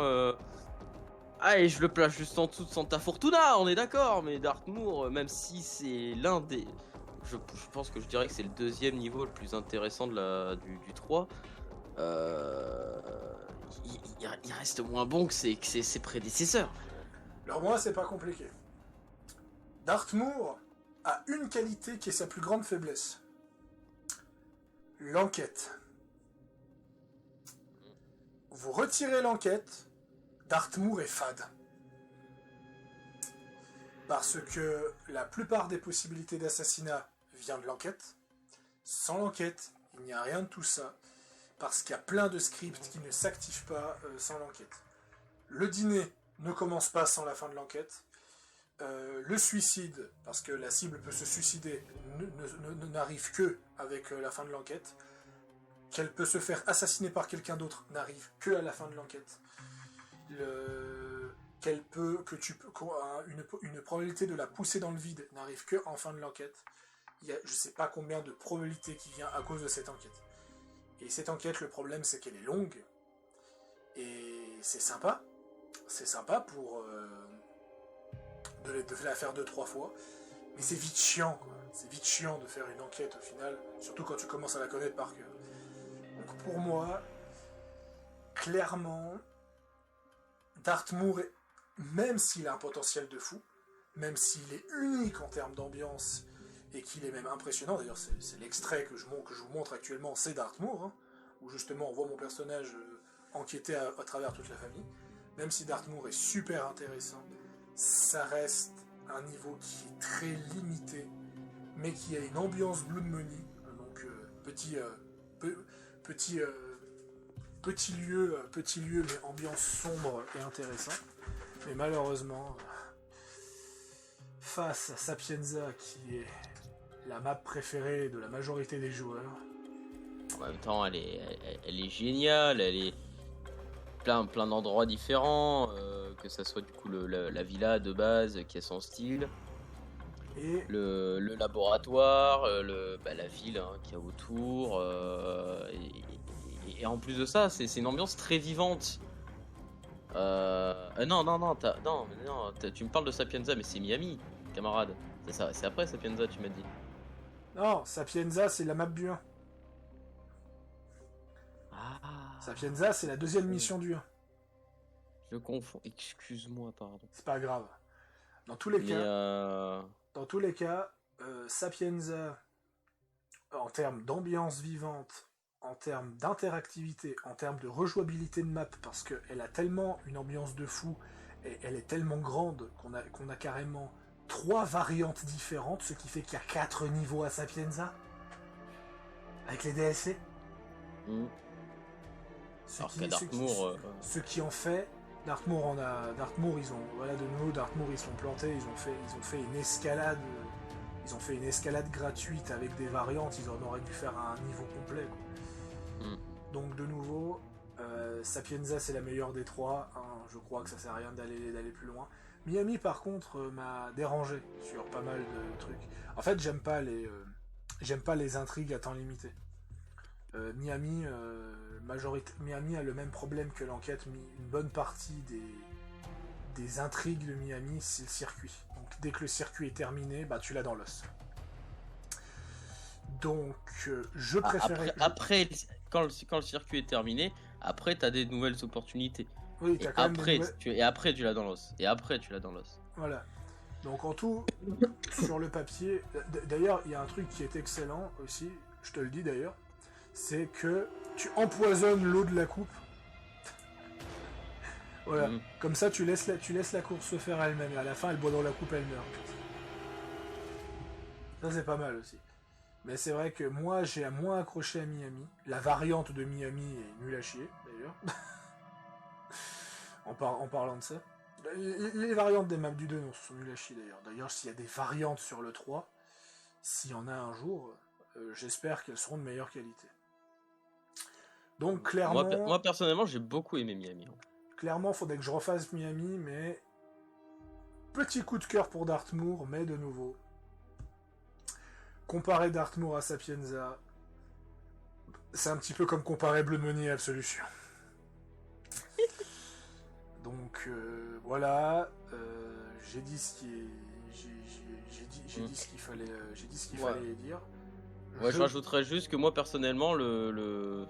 ah, et je le place juste en dessous de Santa Fortuna, on est d'accord, mais Dartmoor, même si c'est l'un des, je pense que je dirais que c'est le deuxième niveau le plus intéressant du 3. euh, il reste moins bon que ses prédécesseurs. Alors moi, c'est pas compliqué. Dartmoor a une qualité qui est sa plus grande faiblesse. L'enquête. Vous retirez l'enquête, Dartmoor est fade. Parce que la plupart des possibilités d'assassinat vient de l'enquête. Sans l'enquête, il n'y a rien de tout ça. Parce qu'il y a plein de scripts qui ne s'activent pas sans l'enquête. Le dîner ne commence pas sans la fin de l'enquête. Le suicide, parce que la cible peut se suicider, n'arrive que avec la fin de l'enquête. Qu'elle peut se faire assassiner par quelqu'un d'autre n'arrive que à la fin de l'enquête. Une probabilité de la pousser dans le vide n'arrive que en fin de l'enquête. Il y a je sais pas combien de probabilités qui vient à cause de cette enquête. Et cette enquête, le problème c'est qu'elle est longue. Et c'est sympa. C'est sympa pour de la faire 2-3 fois. Mais c'est vite chiant, quoi. C'est vite chiant de faire une enquête au final. Surtout quand tu commences à la connaître par cœur. Donc pour moi, clairement, Dartmoor, même s'il a un potentiel de fou, même s'il est unique en termes d'ambiance et qu'il est même impressionnant, d'ailleurs c'est l'extrait que je vous montre actuellement, c'est Dartmoor, hein, où justement on voit mon personnage enquêter à travers toute la famille, même si Dartmoor est super intéressant, ça reste un niveau qui est très limité, mais qui a une ambiance Blood Money, donc petit lieu, mais ambiance sombre et intéressant. Mais malheureusement, face à Sapienza, qui est la map préférée de la majorité des joueurs. En même temps, elle est géniale, elle est plein d'endroits différents, que ça soit du coup la villa de base qui a son style, Et le laboratoire, la ville hein, qu'il y a autour, et en plus de ça, c'est une ambiance très vivante. Tu me parles de Sapienza, mais c'est Miami, camarade. C'est après Sapienza, tu m'as dit. non, Sapienza, c'est la map du 1. Ah, Sapienza, c'est la deuxième mission du 1. je confonds. Excuse-moi, pardon. C'est pas grave. Dans tous les Mais cas, Sapienza, en termes d'ambiance vivante, en termes d'interactivité, en termes de rejouabilité de map, parce qu'elle a tellement une ambiance de fou, et elle est tellement grande qu'on a carrément 3 variantes différentes, ce qui fait qu'il y a 4 niveaux à Sapienza, avec les DLC. Ce qui en fait, Dartmoor, ils sont plantés, ils ont fait une escalade. Ils ont fait une escalade gratuite avec des variantes, ils en auraient dû faire un niveau complet, quoi. Donc de nouveau, Sapienza c'est la meilleure des 3, hein, je crois que ça sert à rien d'aller plus loin. Miami par contre m'a dérangé sur pas mal de trucs. En fait j'aime pas les intrigues à temps limité. Miami a le même problème que l'enquête, une bonne partie des intrigues de Miami c'est le circuit. Donc dès que le circuit est terminé, bah tu l'as dans l'os. Donc je préférais... Après, quand le circuit est terminé, après t'as des nouvelles opportunités. Oui, et après, après tu l'as dans l'os. Et après tu l'as dans l'os. Voilà. Donc en tout, sur le papier, d'ailleurs il y a un truc qui est excellent aussi, je te le dis d'ailleurs, c'est que tu empoisonnes l'eau de la coupe. Voilà. Comme ça tu laisses la course se faire elle-même, et à la fin elle boit dans la coupe, elle meurt. Ça c'est pas mal aussi. Mais c'est vrai que moi j'ai moins accroché à Miami. La variante de Miami est nulle à chier d'ailleurs. en parlant de ça. Les variantes des maps du 2 non, sont nulles à chier d'ailleurs. D'ailleurs s'il y a des variantes sur le 3, s'il y en a un jour, j'espère qu'elles seront de meilleure qualité. Donc clairement... Moi personnellement j'ai beaucoup aimé Miami. Clairement faudrait que je refasse Miami, mais petit coup de cœur pour Dartmoor, mais de nouveau, comparer Dartmoor à Sapienza, c'est un petit peu comme comparer Blood Money à Absolution. Donc voilà, j'ai dit ce qui est, j'ai dit ce qu'il fallait, fallait dire. Ouais, je rajouterais juste que moi personnellement,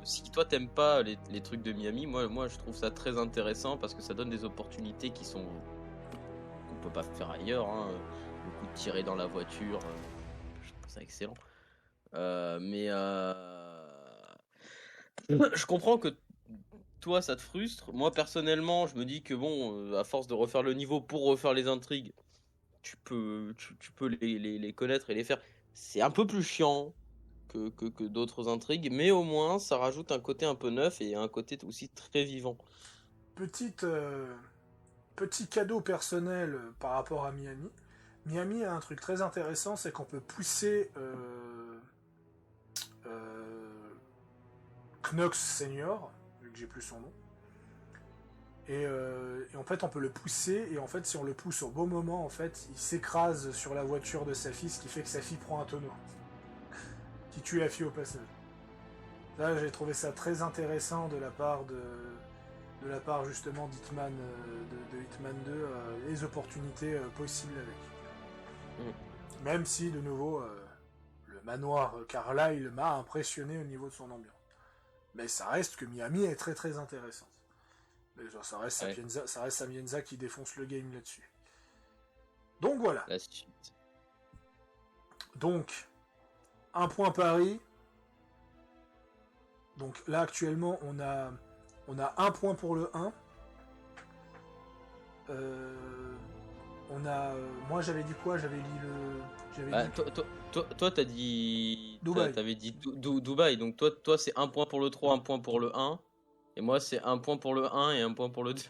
si toi t'aimes pas les trucs de Miami, moi je trouve ça très intéressant parce que ça donne des opportunités qu'on peut pas faire ailleurs. Hein. Le coup de tirer dans la voiture, je trouve ça excellent. Mais je comprends que toi ça te frustre. Moi personnellement, je me dis que bon, à force de refaire le niveau pour refaire les intrigues, tu peux les connaître et les faire. C'est un peu plus chiant que d'autres intrigues, mais au moins ça rajoute un côté un peu neuf et un côté aussi très vivant. Petit cadeau personnel par rapport à Miami. Miami a un truc très intéressant, c'est qu'on peut pousser Knox Senior, vu que j'ai plus son nom. Et en fait, on peut le pousser, et en fait, si on le pousse au bon moment, en fait, il s'écrase sur la voiture de sa fille, ce qui fait que sa fille prend un tonneau. Qui tue la fille au passage. Là, j'ai trouvé ça très intéressant de la part justement d'Hitman, de Hitman 2, les opportunités possibles avec. Même si, de nouveau, le manoir Carlyle m'a impressionné au niveau de son ambiance. Mais ça reste que Miami est très très intéressante. Mais genre, ça reste Sapienza qui défonce le game là-dessus. Donc voilà. La suite. Donc, un point Paris. Donc là actuellement on a un point pour le 1. On a. Moi j'avais dit quoi? J'avais dit toi t'as dit. Dubaï. T'avais dit Dubaï, donc toi c'est un point pour le 3, un point pour le 1. Et moi c'est un point pour le 1 et un point pour le 2. Ouais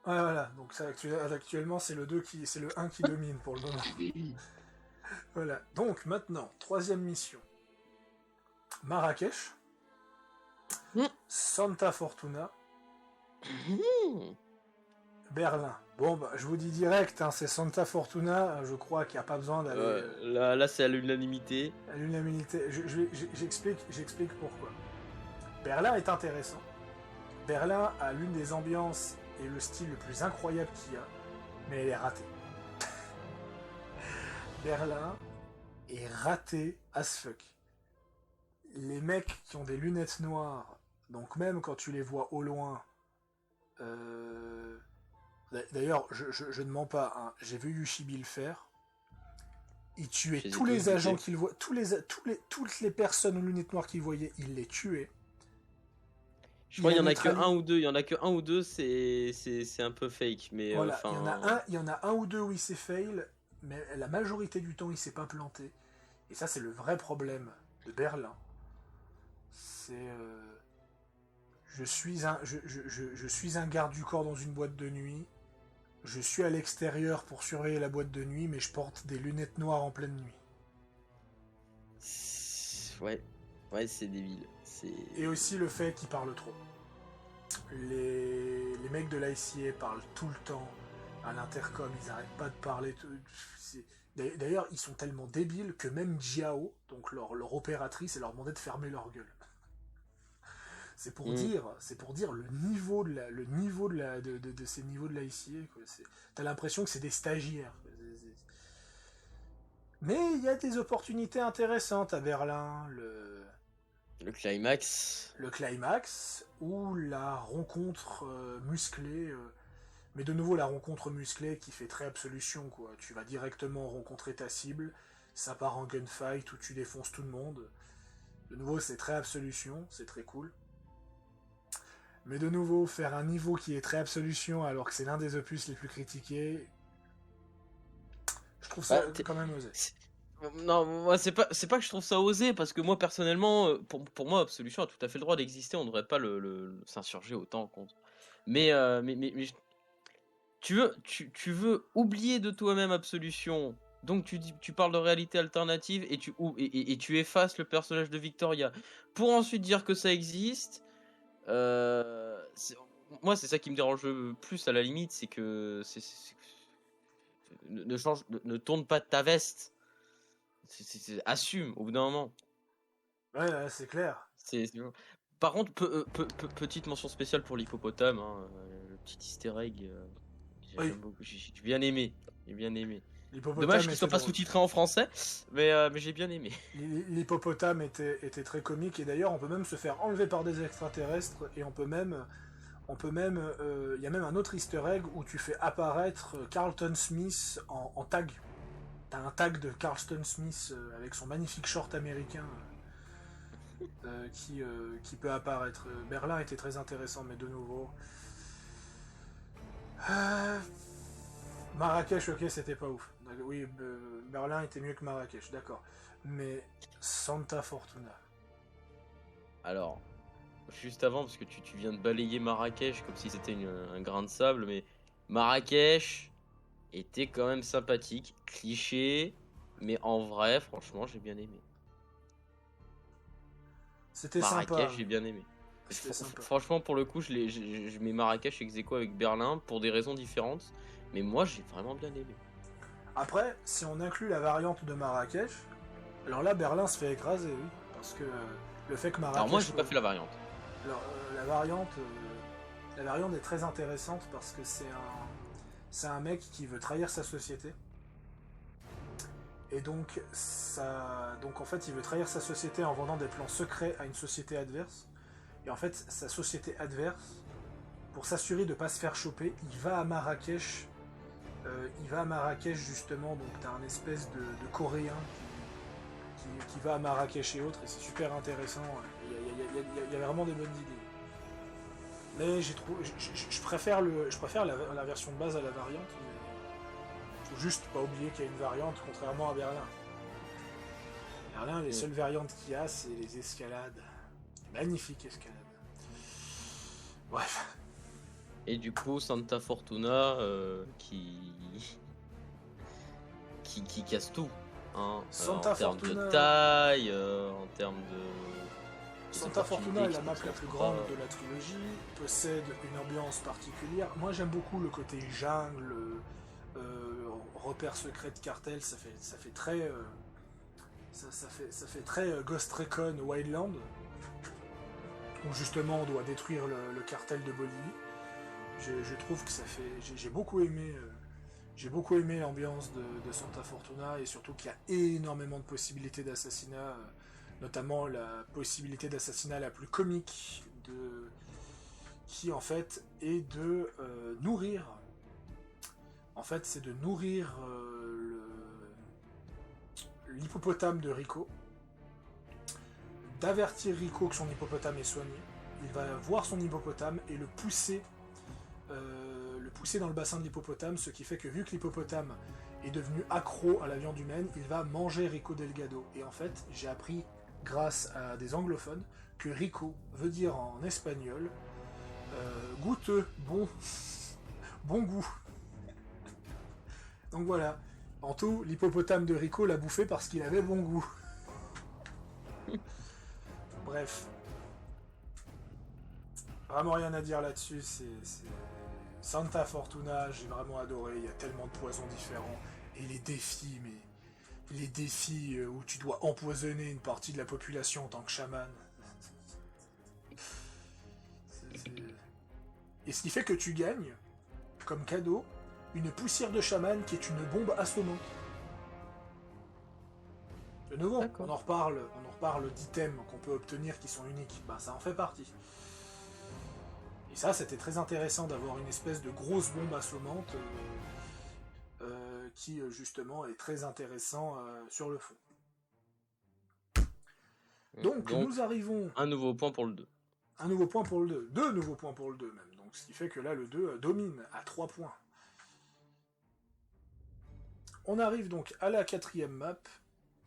voilà, donc ça, actuellement c'est le 2 c'est le 1 qui domine pour le moment. Voilà, donc maintenant, troisième mission. Marrakech. Santa Fortuna. Berlin. Bon, bah, je vous dis direct, hein, c'est Santa Fortuna, je crois qu'il n'y a pas besoin d'aller... Là c'est à l'unanimité. À l'unanimité. J'explique pourquoi. Berlin est intéressant. Berlin a l'une des ambiances et le style le plus incroyable qu'il y a, mais elle est ratée. Berlin est raté as fuck. Les mecs qui ont des lunettes noires, donc même quand tu les vois au loin... D'ailleurs, je ne mens pas, hein, j'ai vu Yushibi le faire. Il tuait tous les agents qu'il voyait, toutes les personnes aux lunettes noires qu'il voyait, il les tuait. Je crois qu'il y en a que un ou deux. Il y en a que un ou deux, c'est un peu fake, mais voilà, il y en a un ou deux où il s'est fail, mais la majorité du temps il s'est pas planté. Et ça c'est le vrai problème de Berlin. C'est je suis un garde du corps dans une boîte de nuit. Je suis à l'extérieur pour surveiller la boîte de nuit, mais je porte des lunettes noires en pleine nuit. Ouais, c'est débile. Et aussi le fait qu'ils parlent trop. Les mecs de l'ICA parlent tout le temps à l'intercom, ils n'arrêtent pas de parler. D'ailleurs, ils sont tellement débiles que même Jiao, donc leur opératrice, elle leur demandait de fermer leur gueule. C'est pour dire le niveau de ces niveaux de l'ICA. T'as l'impression que c'est des stagiaires. Mais il y a des opportunités intéressantes à Berlin. Le climax. Le climax, ou la rencontre musclée. Mais de nouveau, la rencontre musclée qui fait très Absolution, quoi. Tu vas directement rencontrer ta cible, ça part en gunfight où tu défonces tout le monde. De nouveau, c'est très Absolution, c'est très cool. Mais de nouveau, faire un niveau qui est très Absolution alors que c'est l'un des opus les plus critiqués, je trouve ça quand même osé. Non, moi c'est pas que je trouve ça osé, parce que moi personnellement, pour moi Absolution a tout à fait le droit d'exister, on devrait pas s'insurger autant contre. Mais tu veux oublier de toi-même Absolution, donc tu parles de réalité alternative et tu effaces le personnage de Victoria pour ensuite dire que ça existe. Moi c'est ça qui me dérange le plus à la limite, c'est que ne tourne pas ta veste. Assume au bout d'un moment. Ouais, c'est clair. Par contre, petite mention spéciale pour l'hippopotame, hein, le petit easter egg. Oui, J'aime beaucoup, j'ai bien aimé. J'ai bien aimé. Dommage l'hippopotame qu'il était soit pas drôle. sous-titré en français, mais j'ai bien aimé. L'hippopotame était très comique et d'ailleurs on peut même se faire enlever par des extraterrestres et il y a même un autre easter egg où tu fais apparaître Carlton Smith en tag. T'as un tag de Carlton Smith avec son magnifique short américain qui peut apparaître. Berlin était très intéressant, mais de nouveau. Euh, Marrakech, ok, c'était pas ouf. Oui, Berlin était mieux que Marrakech, d'accord. Mais Santa Fortuna. Alors, juste avant, parce que tu viens de balayer Marrakech comme si c'était un grain de sable, mais Marrakech était quand même sympathique, cliché, mais en vrai, franchement, j'ai bien aimé. C'était sympa, Marrakech, oui. j'ai bien aimé. C'était sympa. Franchement, pour le coup, je mets Marrakech ex aequo avec Berlin pour des raisons différentes, mais moi, j'ai vraiment bien aimé. Après, si on inclut la variante de Marrakech, alors là, Berlin se fait écraser, oui. Parce que le fait que Alors moi, Marrakech j'ai pas soit. fait la variante. Alors, la variante est très intéressante parce que c'est un mec qui veut trahir sa société. Et donc en fait, il veut trahir sa société en vendant des plans secrets à une société adverse. Et en fait, sa société adverse, pour s'assurer de ne pas se faire choper, il va à Marrakech. Il va à Marrakech justement, donc t'as un espèce de Coréen qui va à Marrakech et autres, et c'est super intéressant. Il y a vraiment des bonnes idées. Mais je préfère la version de base à la variante, mais faut juste pas oublier qu'il y a une variante, contrairement à Berlin. Berlin, les Mm. seules variantes qu'il y a, c'est les escalades. Magnifique escalade. Bref. Et du coup, Santa Fortuna qui casse tout. Hein, en Santa termes de Fortuna. taille, en termes des Santa Fortuna opportunités est qui la se map la présentent plus grande pas. de la trilogie, possède une ambiance particulière. Moi j'aime beaucoup le côté jungle, repère secret de cartel, ça fait très, ça fait très Ghost Recon Wildland, où justement on doit détruire le cartel de Bolivie. Je trouve que ça fait, j'ai beaucoup aimé l'ambiance de Santa Fortuna et surtout qu'il y a énormément de possibilités d'assassinat, notamment la possibilité d'assassinat la plus comique qui en fait est de nourrir. En fait, c'est de nourrir l'hippopotame de Rico, d'avertir Rico que son hippopotame est soigné. Il va voir son hippopotame et le pousser dans le bassin de l'hippopotame, ce qui fait que vu que l'hippopotame est devenu accro à la viande humaine, il va manger Rico Delgado. Et en fait, j'ai appris, grâce à des anglophones, que Rico veut dire en espagnol goûteux, bon, bon goût. Donc voilà. En tout, l'hippopotame de Rico l'a bouffé parce qu'il avait bon goût. Bref. Vraiment rien à dire là-dessus. Santa Fortuna, j'ai vraiment adoré. Il y a tellement de poisons différents. Et les défis, mais. Les défis où tu dois empoisonner une partie de la population en tant que chaman. Et ce qui fait que tu gagnes, comme cadeau, une poussière de chaman qui est une bombe assommante. De nouveau, on en reparle d'items qu'on peut obtenir qui sont uniques. Bah, ça en fait partie. Et ça, c'était très intéressant d'avoir une espèce de grosse bombe assommante qui, justement, est très intéressant sur le fond. Donc, nous arrivons... Un nouveau point pour le 2. Un nouveau point pour le 2. Deux nouveaux points pour le 2, même. Donc, ce qui fait que là, le 2 domine à 3 points. On arrive donc à la 4ème map.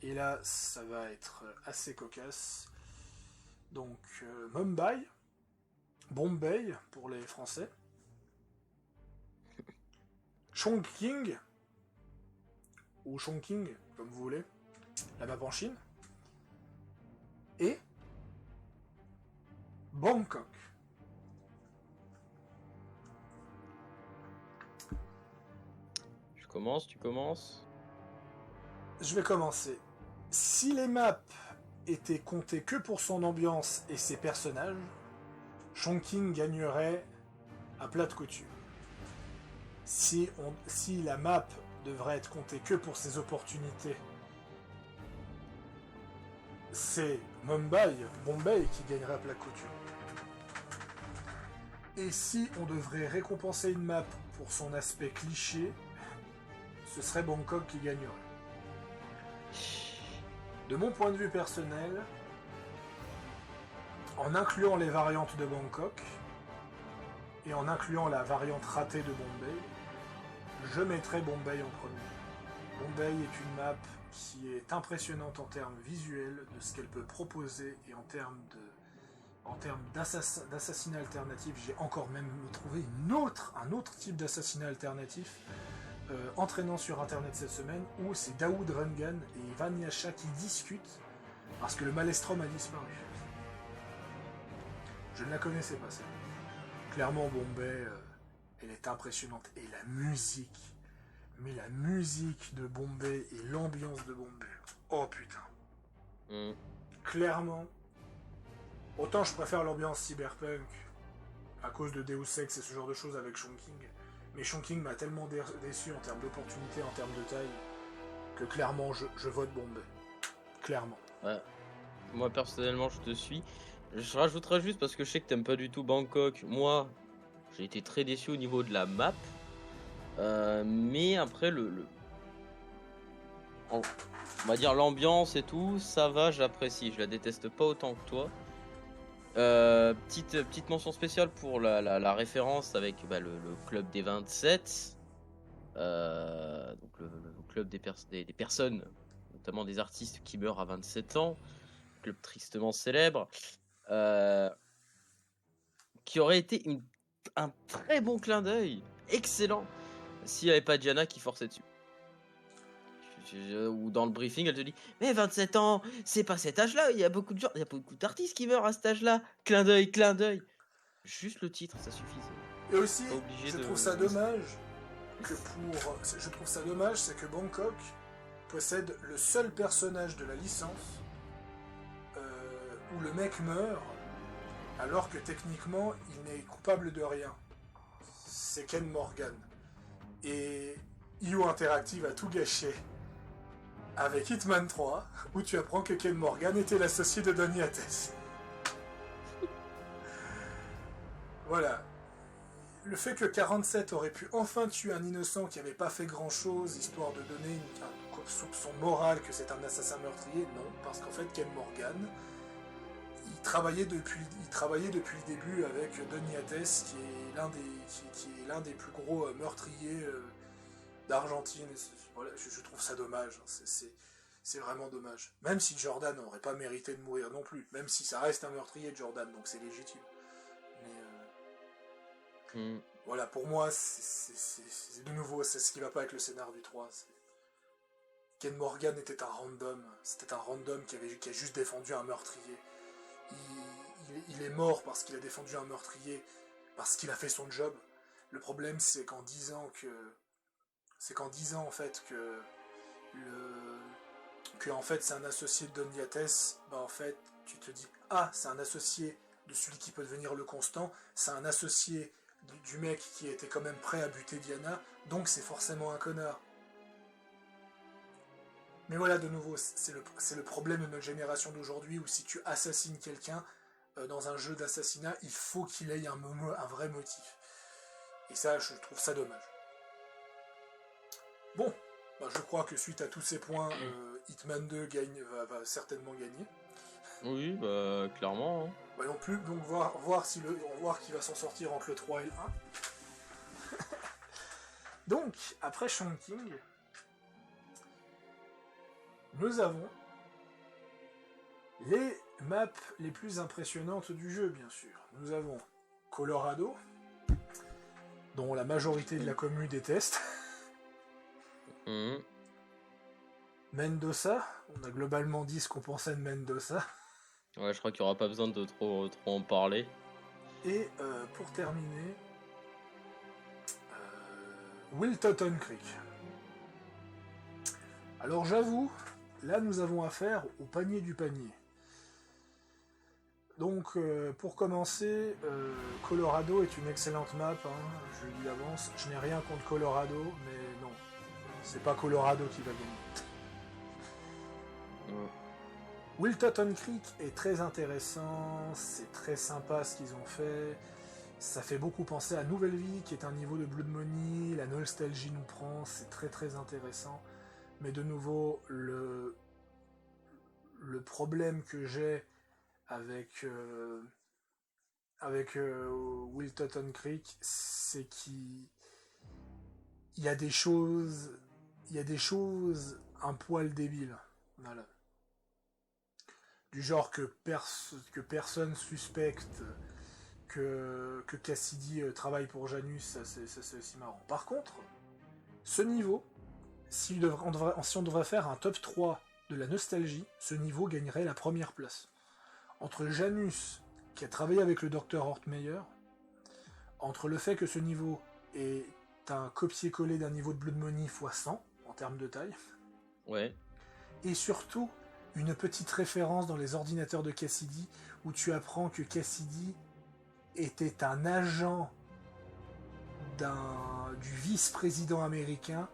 Et là, ça va être assez cocasse. Donc, Mumbai. Bombay, pour les Français. Chongqing. Ou Chongqing, comme vous voulez. La map en Chine. Et Bangkok. Tu commences. Je vais commencer. Si les maps étaient comptées que pour son ambiance et ses personnages, Chongqing gagnerait à plat de couture. Si la map devrait être comptée que pour ses opportunités, c'est Bombay qui gagnerait à plat de couture. Et si on devrait récompenser une map pour son aspect cliché, ce serait Bangkok qui gagnerait. De mon point de vue personnel, en incluant les variantes de Bangkok et en incluant la variante ratée de Bombay, je mettrais Bombay en premier. Bombay est une map qui est impressionnante en termes visuels de ce qu'elle peut proposer et en termes d'assassinat alternatif. J'ai encore même trouvé un autre type d'assassinat alternatif entraînant sur internet cette semaine où c'est Daoud Rengan et Ivan Yasha qui discutent parce que le Maelstrom a disparu. Je ne la connaissais pas, ça. Clairement, Bombay, elle est impressionnante. Et la musique de Bombay et l'ambiance de Bombay. Oh putain. Clairement, autant je préfère l'ambiance cyberpunk à cause de Deus Ex et ce genre de choses avec Chongqing. Mais Chongqing m'a tellement déçu en termes d'opportunités, en termes de taille, que clairement je vote Bombay. Clairement. Ouais. Moi personnellement je te suis. Je rajouterai juste parce que je sais que t'aimes pas du tout Bangkok. Moi, j'ai été très déçu au niveau de la map. Mais après on va dire l'ambiance et tout, ça va, j'apprécie. Je la déteste pas autant que toi. Petite mention spéciale pour la référence avec le club des 27. Donc le club des personnes, notamment des artistes qui meurent à 27 ans. Club tristement célèbre. Qui aurait été un très bon clin d'œil. Excellent. S'il n'y avait pas Diana qui forçait dessus. Ou dans le briefing, elle te dit mais 27 ans, c'est pas cet âge-là. Il y a beaucoup d'artistes qui meurent à cet âge-là. Clin d'œil. Juste le titre, ça suffisait. Et aussi, je trouve ça dommage c'est que Bangkok possède le seul personnage de la licence où le mec meurt alors que techniquement il n'est coupable de rien. C'est Ken Morgan. Et IO Interactive a tout gâché avec Hitman 3, où tu apprends que Ken Morgan était l'associé de Donny Hathès. Voilà. Le fait que 47 aurait pu enfin tuer un innocent qui n'avait pas fait grand chose, histoire de donner un soupçon moral que c'est un assassin meurtrier, non, parce qu'en fait Ken Morgan, il travaillait depuis le début avec Donny Hathès, qui est l'un des plus gros meurtriers d'Argentine. Voilà, je trouve ça dommage. C'est vraiment dommage. Même si Jordan n'aurait pas mérité de mourir non plus. Même si ça reste un meurtrier de Jordan, donc c'est légitime. Mais voilà, pour moi, c'est de nouveau, c'est ce qui va pas avec le scénar du 3. Ken Morgan était un random. C'était un random qui a juste défendu un meurtrier. Il est mort parce qu'il a défendu un meurtrier, parce qu'il a fait son job. Le problème, c'est qu'en disant en fait que en fait c'est un associé de Donny Hathès, bah en fait tu te dis c'est un associé de celui qui peut devenir le constant, c'est un associé du mec qui était quand même prêt à buter Diana, donc c'est forcément un connard. Mais voilà, de nouveau, c'est le problème de notre génération d'aujourd'hui, où si tu assassines quelqu'un dans un jeu d'assassinat, il faut qu'il ait un vrai motif. Et ça, je trouve ça dommage. Bon, je crois que suite à tous ces points, Hitman 2 va certainement gagner. Oui, clairement. Hein. Voyons plus, donc voir qui va s'en sortir entre le 3 et le 1. Donc, après Chongqing, nous avons les maps les plus impressionnantes du jeu, bien sûr. Nous avons Colorado, dont la majorité de la commu déteste. Mendoza, on a globalement dit ce qu'on pensait de Mendoza. Ouais, je crois qu'il n'y aura pas besoin de trop en parler. Et pour terminer, Wiltoton Creek. Alors j'avoue, là nous avons affaire au panier du panier. Donc pour commencer, Colorado est une excellente map, hein, je le dis d'avance. Je n'ai rien contre Colorado, mais non, c'est pas Colorado qui va gagner. Wilton Creek est très intéressant, c'est très sympa ce qu'ils ont fait. Ça fait beaucoup penser à Nouvelle Vie, qui est un niveau de Blood Money, la nostalgie nous prend, c'est très très intéressant. Mais de nouveau, le problème que j'ai avec Wilton Creek, c'est qu'il y a des choses un poil débiles. Voilà. Du genre que personne suspecte que Cassidy travaille pour Janus, ça c'est aussi marrant. Par contre, ce niveau, si on devrait faire un top 3 de la nostalgie, ce niveau gagnerait la première place. Entre Janus, qui a travaillé avec le Dr Hortmeyer, entre le fait que ce niveau est un copier-coller d'un niveau de Blood Money x 100 en termes de taille, ouais, et surtout une petite référence dans les ordinateurs de Cassidy où tu apprends que Cassidy était un agent du vice-président américain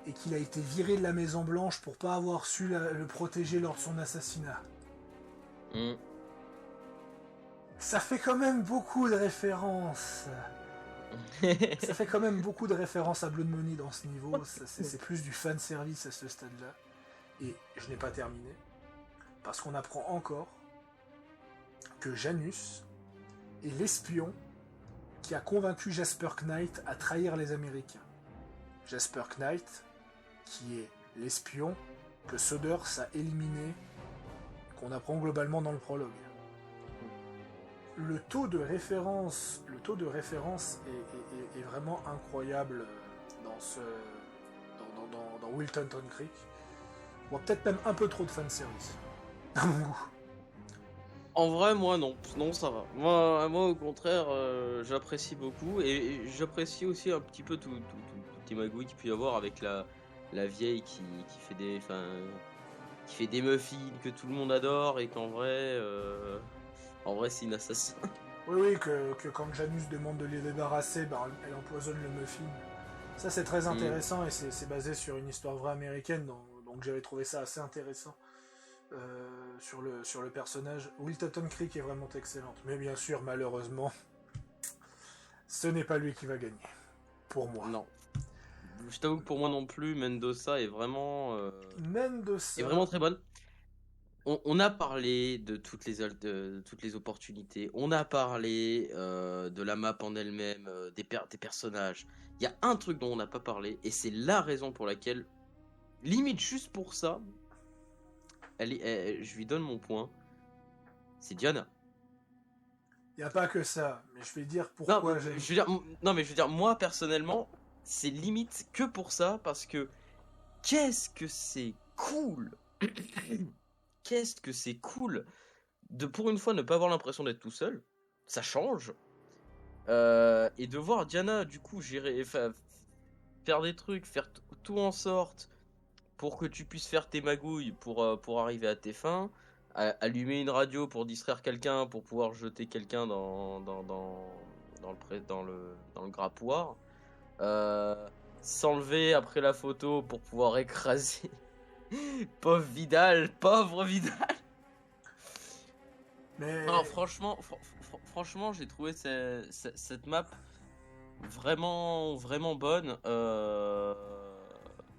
et qu'il a été viré de la Maison Blanche pour pas avoir su le protéger lors de son assassinat. Ça fait quand même beaucoup de références. Ça fait quand même beaucoup de références à Blood Money dans ce niveau. C'est plus du fan service à ce stade-là. Et je n'ai pas terminé. Parce qu'on apprend encore que Janus est l'espion qui a convaincu Jasper Knight à trahir les Américains. Jasper Knight, qui est l'espion que Söders a éliminé, qu'on apprend globalement dans le prologue. Le taux de référence est vraiment incroyable dans Wilton Creek. Bon, peut-être même un peu trop de fanservice, à mon goût. En vrai, moi non, ça va. Moi au contraire, j'apprécie beaucoup et j'apprécie aussi un petit peu tout petit magouille qu'il peut y avoir avec la vieille qui fait des muffins que tout le monde adore et qu'en vrai, c'est une assassin. Oui, que quand Janus demande de les débarrasser, elle empoisonne le muffin. Ça c'est très intéressant et c'est basé sur une histoire vraie américaine, donc j'avais trouvé ça assez intéressant. Sur le personnage. Wilton Creek est vraiment excellente, mais bien sûr, malheureusement, ce n'est pas lui qui va gagner. Pour moi. Non. Je t'avoue que pour moi non plus, Mendoza est vraiment... Mendoza est vraiment très bonne. On a parlé de toutes les opportunités. On a parlé de la map en elle-même, des personnages. Il y a un truc dont on n'a pas parlé, et c'est la raison pour laquelle, limite juste pour ça, je lui donne mon point. C'est Diana. Il n'y a pas que ça, mais je vais dire pourquoi j'ai... Je veux dire, moi personnellement, c'est limite que pour ça, parce que qu'est-ce que c'est cool Qu'est-ce que c'est cool de pour une fois ne pas avoir l'impression d'être tout seul. Ça change. Et de voir Diana du coup faire des trucs, faire tout en sorte pour que tu puisses faire tes magouilles pour arriver à tes fins, allumer une radio pour distraire quelqu'un, pour pouvoir jeter quelqu'un dans le grappoir, s'enlever après la photo pour pouvoir écraser pauvre Vidal. Mais... Non, franchement, j'ai trouvé cette map vraiment, vraiment bonne.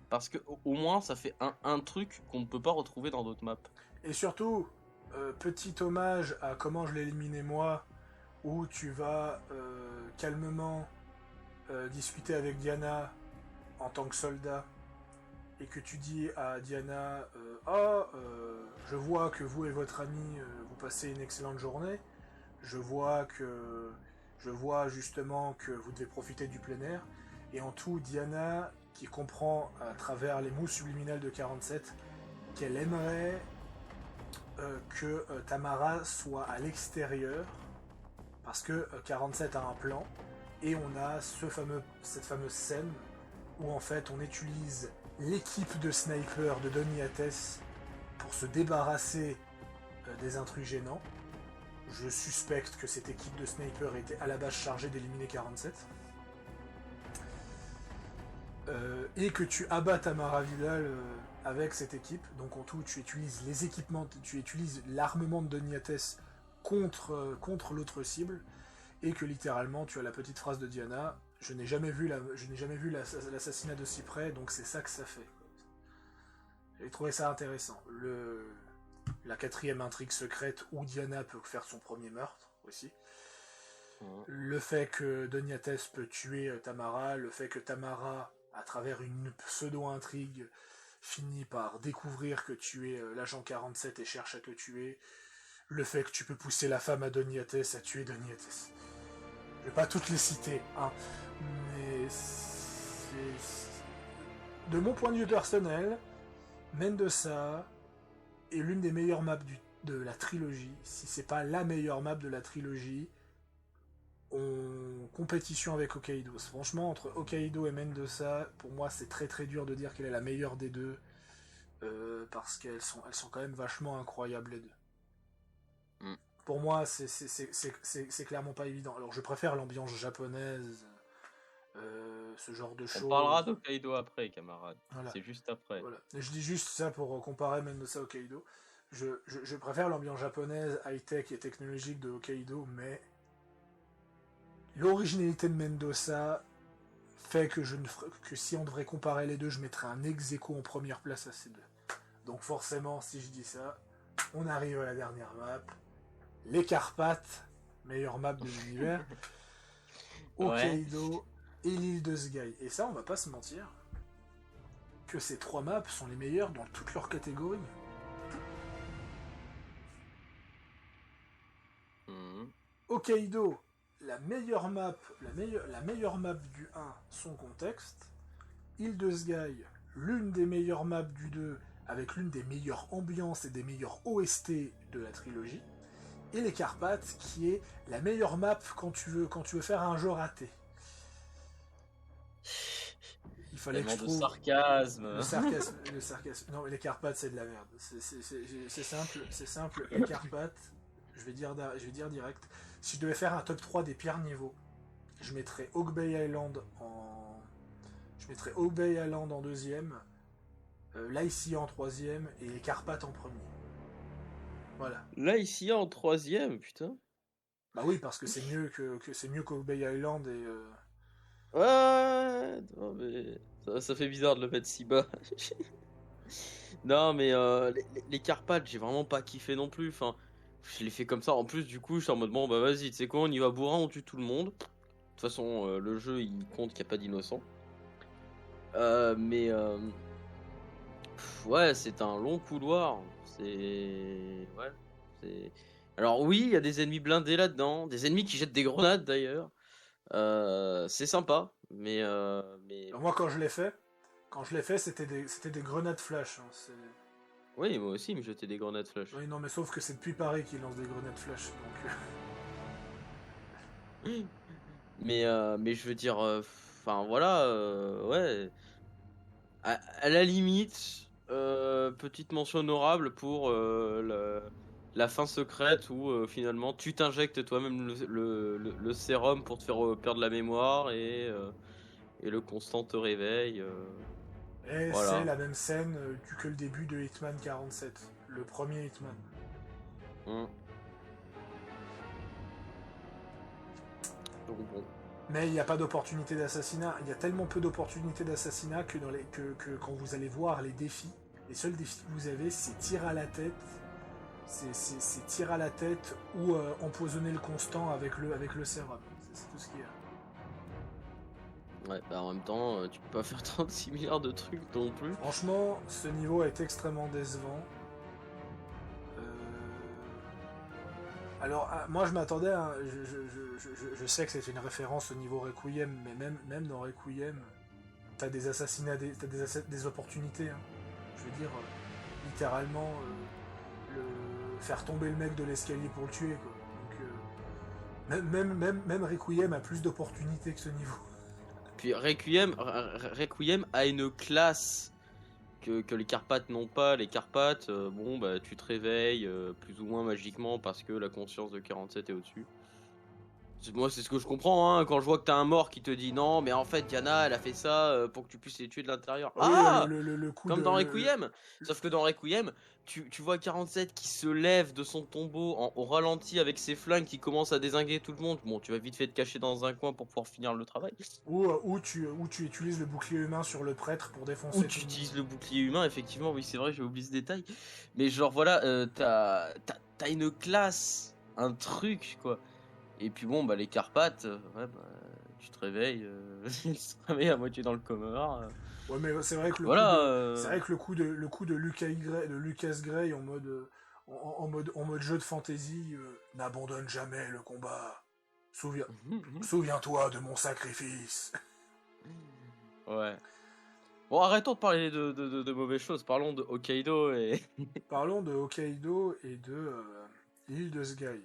Parce que au moins, ça fait un truc qu'on ne peut pas retrouver dans d'autres maps. Et surtout, petit hommage à comment je l'ai éliminé moi, où tu vas calmement discuter avec Diana en tant que soldat, et que tu dis à Diana je vois que vous et votre ami vous passez une excellente journée, je vois justement que vous devez profiter du plein air, et en tout Diana qui comprend à travers les mots subliminales de 47 qu'elle aimerait que Tamara soit à l'extérieur parce que 47 a un plan, et on a cette fameuse scène où en fait on utilise l'équipe de snipers de Doniates pour se débarrasser des intrus gênants. Je suspecte que cette équipe de snipers était à la base chargée d'éliminer 47. Et que tu abats Tamara Vidal avec cette équipe. Donc en tout, tu utilises les équipements, tu utilises l'armement de Doniates contre l'autre cible. Et que littéralement, tu as la petite phrase de Diana, je n'ai jamais vu l'assassinat de si près, donc c'est ça que ça fait. J'ai trouvé ça intéressant. La 4e intrigue secrète où Diana peut faire son premier meurtre aussi. Le fait que Doniates peut tuer Tamara, le fait que Tamara, à travers une pseudo-intrigue, finit par découvrir que tu es l'agent 47 et cherche à te tuer, le fait que tu peux pousser la femme à Doniates à tuer Doniates. Je vais pas toutes les citer, hein, mais de mon point de vue personnel, Mendoza est l'une des meilleures maps de la trilogie, si c'est pas la meilleure map de la trilogie, en compétition avec Hokkaido. Franchement, entre Hokkaido et Mendoza, pour moi, c'est très très dur de dire quelle est la meilleure des deux, parce qu'elles sont quand même vachement incroyables les deux. Pour moi, c'est clairement pas évident. Alors, je préfère l'ambiance japonaise, ce genre de choses. On parlera d'Hokkaido après, camarade. Voilà. C'est juste après. Voilà. Et je dis juste ça pour comparer Mendoza à Hokkaido. Je préfère l'ambiance japonaise, high-tech et technologique de Hokkaido, mais l'originalité de Mendoza fait que si on devrait comparer les deux, je mettrais un ex-aequo en première place à ces deux. Donc forcément, si je dis ça, on arrive à la dernière map. Les Carpates, meilleure map de l'univers, Hokkaido et l'île de Sgai. Et ça, on va pas se mentir, que ces 3 maps sont les meilleures dans toutes leurs catégories. Hokkaido, la meilleure map du 1, son contexte. Île de Sgai, l'une des meilleures maps du 2, avec l'une des meilleures ambiances et des meilleures OST de la trilogie. Et les Carpates, qui est la meilleure map quand tu veux faire un jeu raté. Il fallait que je trouve... sarcasme. Le sarcasme. Non, mais les Carpates, c'est de la merde. C'est simple. Les Carpates, je vais dire direct. Si je devais faire un top 3 des pires niveaux, je mettrais Oak Bay Island en 2ème, Lycia en 3ème et les Carpates en 1er. Voilà. Lycia en 3ème, putain. Bah oui, parce que c'est mieux qu'Oak Bay Island et... Ouais, non, mais ça fait bizarre de le mettre si bas. Non, mais les Carpates, j'ai vraiment pas kiffé non plus. Enfin, je l'ai fait comme ça. En plus, du coup, je suis en mode bon, bah vas-y, tu sais quoi, on y va bourrin, on tue tout le monde. De toute façon, le jeu il compte qu'il n'y a pas d'innocent. Ouais, c'est un long couloir. Alors oui, il y a des ennemis blindés là-dedans, des ennemis qui jettent des grenades d'ailleurs. C'est sympa, mais... Moi, quand je l'ai fait, c'était des grenades flash. Hein, oui, moi aussi, il me jetait des grenades flash. Oui, non, mais sauf que c'est depuis Paris qu'ils lancent des grenades flash, donc... mais je veux dire... Enfin, voilà, ouais... À la limite... petite mention honorable pour la fin secrète où finalement tu t'injectes toi-même le sérum pour te faire perdre la mémoire et le constant te réveille. Et voilà. C'est la même scène que le début de Hitman 47, le premier Hitman. Donc bon. Mais il n'y a pas d'opportunité d'assassinat. Il y a tellement peu d'opportunités d'assassinat que quand vous allez voir les défis, les seuls défis que vous avez, c'est tir à la tête. C'est tir à la tête ou empoisonner le constant avec le sérum. C'est tout ce qu'il y a. Ouais, bah en même temps, tu peux pas faire 36 milliards de trucs non plus. Franchement, ce niveau est extrêmement décevant. Alors, moi je m'attendais à... Je sais que c'est une référence au niveau Requiem, mais même dans Requiem, t'as des assassinats, des opportunités. Hein. Je veux dire, littéralement, faire tomber le mec de l'escalier pour le tuer. Quoi. Donc, même Requiem a plus d'opportunités que ce niveau. Puis Requiem a une classe que les Carpates n'ont pas. Les Carpates, bon, bah, tu te réveilles plus ou moins magiquement parce que la conscience de 47 est au-dessus. Moi, c'est ce que je comprends, hein, quand je vois que t'as un mort qui te dit non, mais en fait, Diana, elle a fait ça pour que tu puisses les tuer de l'intérieur. Oui, Ah! le coup Comme de. dans Requiem. Sauf que dans Requiem, tu vois 47 qui se lève de son tombeau au ralenti avec ses flingues qui commencent à dézinguer tout le monde. Bon, tu vas vite fait te cacher dans un coin pour pouvoir finir le travail. Où tu utilises le bouclier humain sur le prêtre pour Ou défoncer tout tu le monde. utilises le bouclier humain, effectivement, oui, c'est vrai, j'ai oublié ce détail. Mais genre, voilà, t'as une classe, un truc, quoi. Et puis bon, bah les Carpates, ouais, bah, tu te réveilles, tu te réveilles à moitié dans le coma. Ouais, mais c'est vrai que Voilà. le coup de Lucas Gray en mode en mode jeu de fantasy n'abandonne jamais le combat. Souviens, Souviens-toi de mon sacrifice. Ouais. Bon, arrêtons de parler de mauvaises choses. Parlons de Hokkaido et. Parlons de Hokkaido et de l'île de Sgai.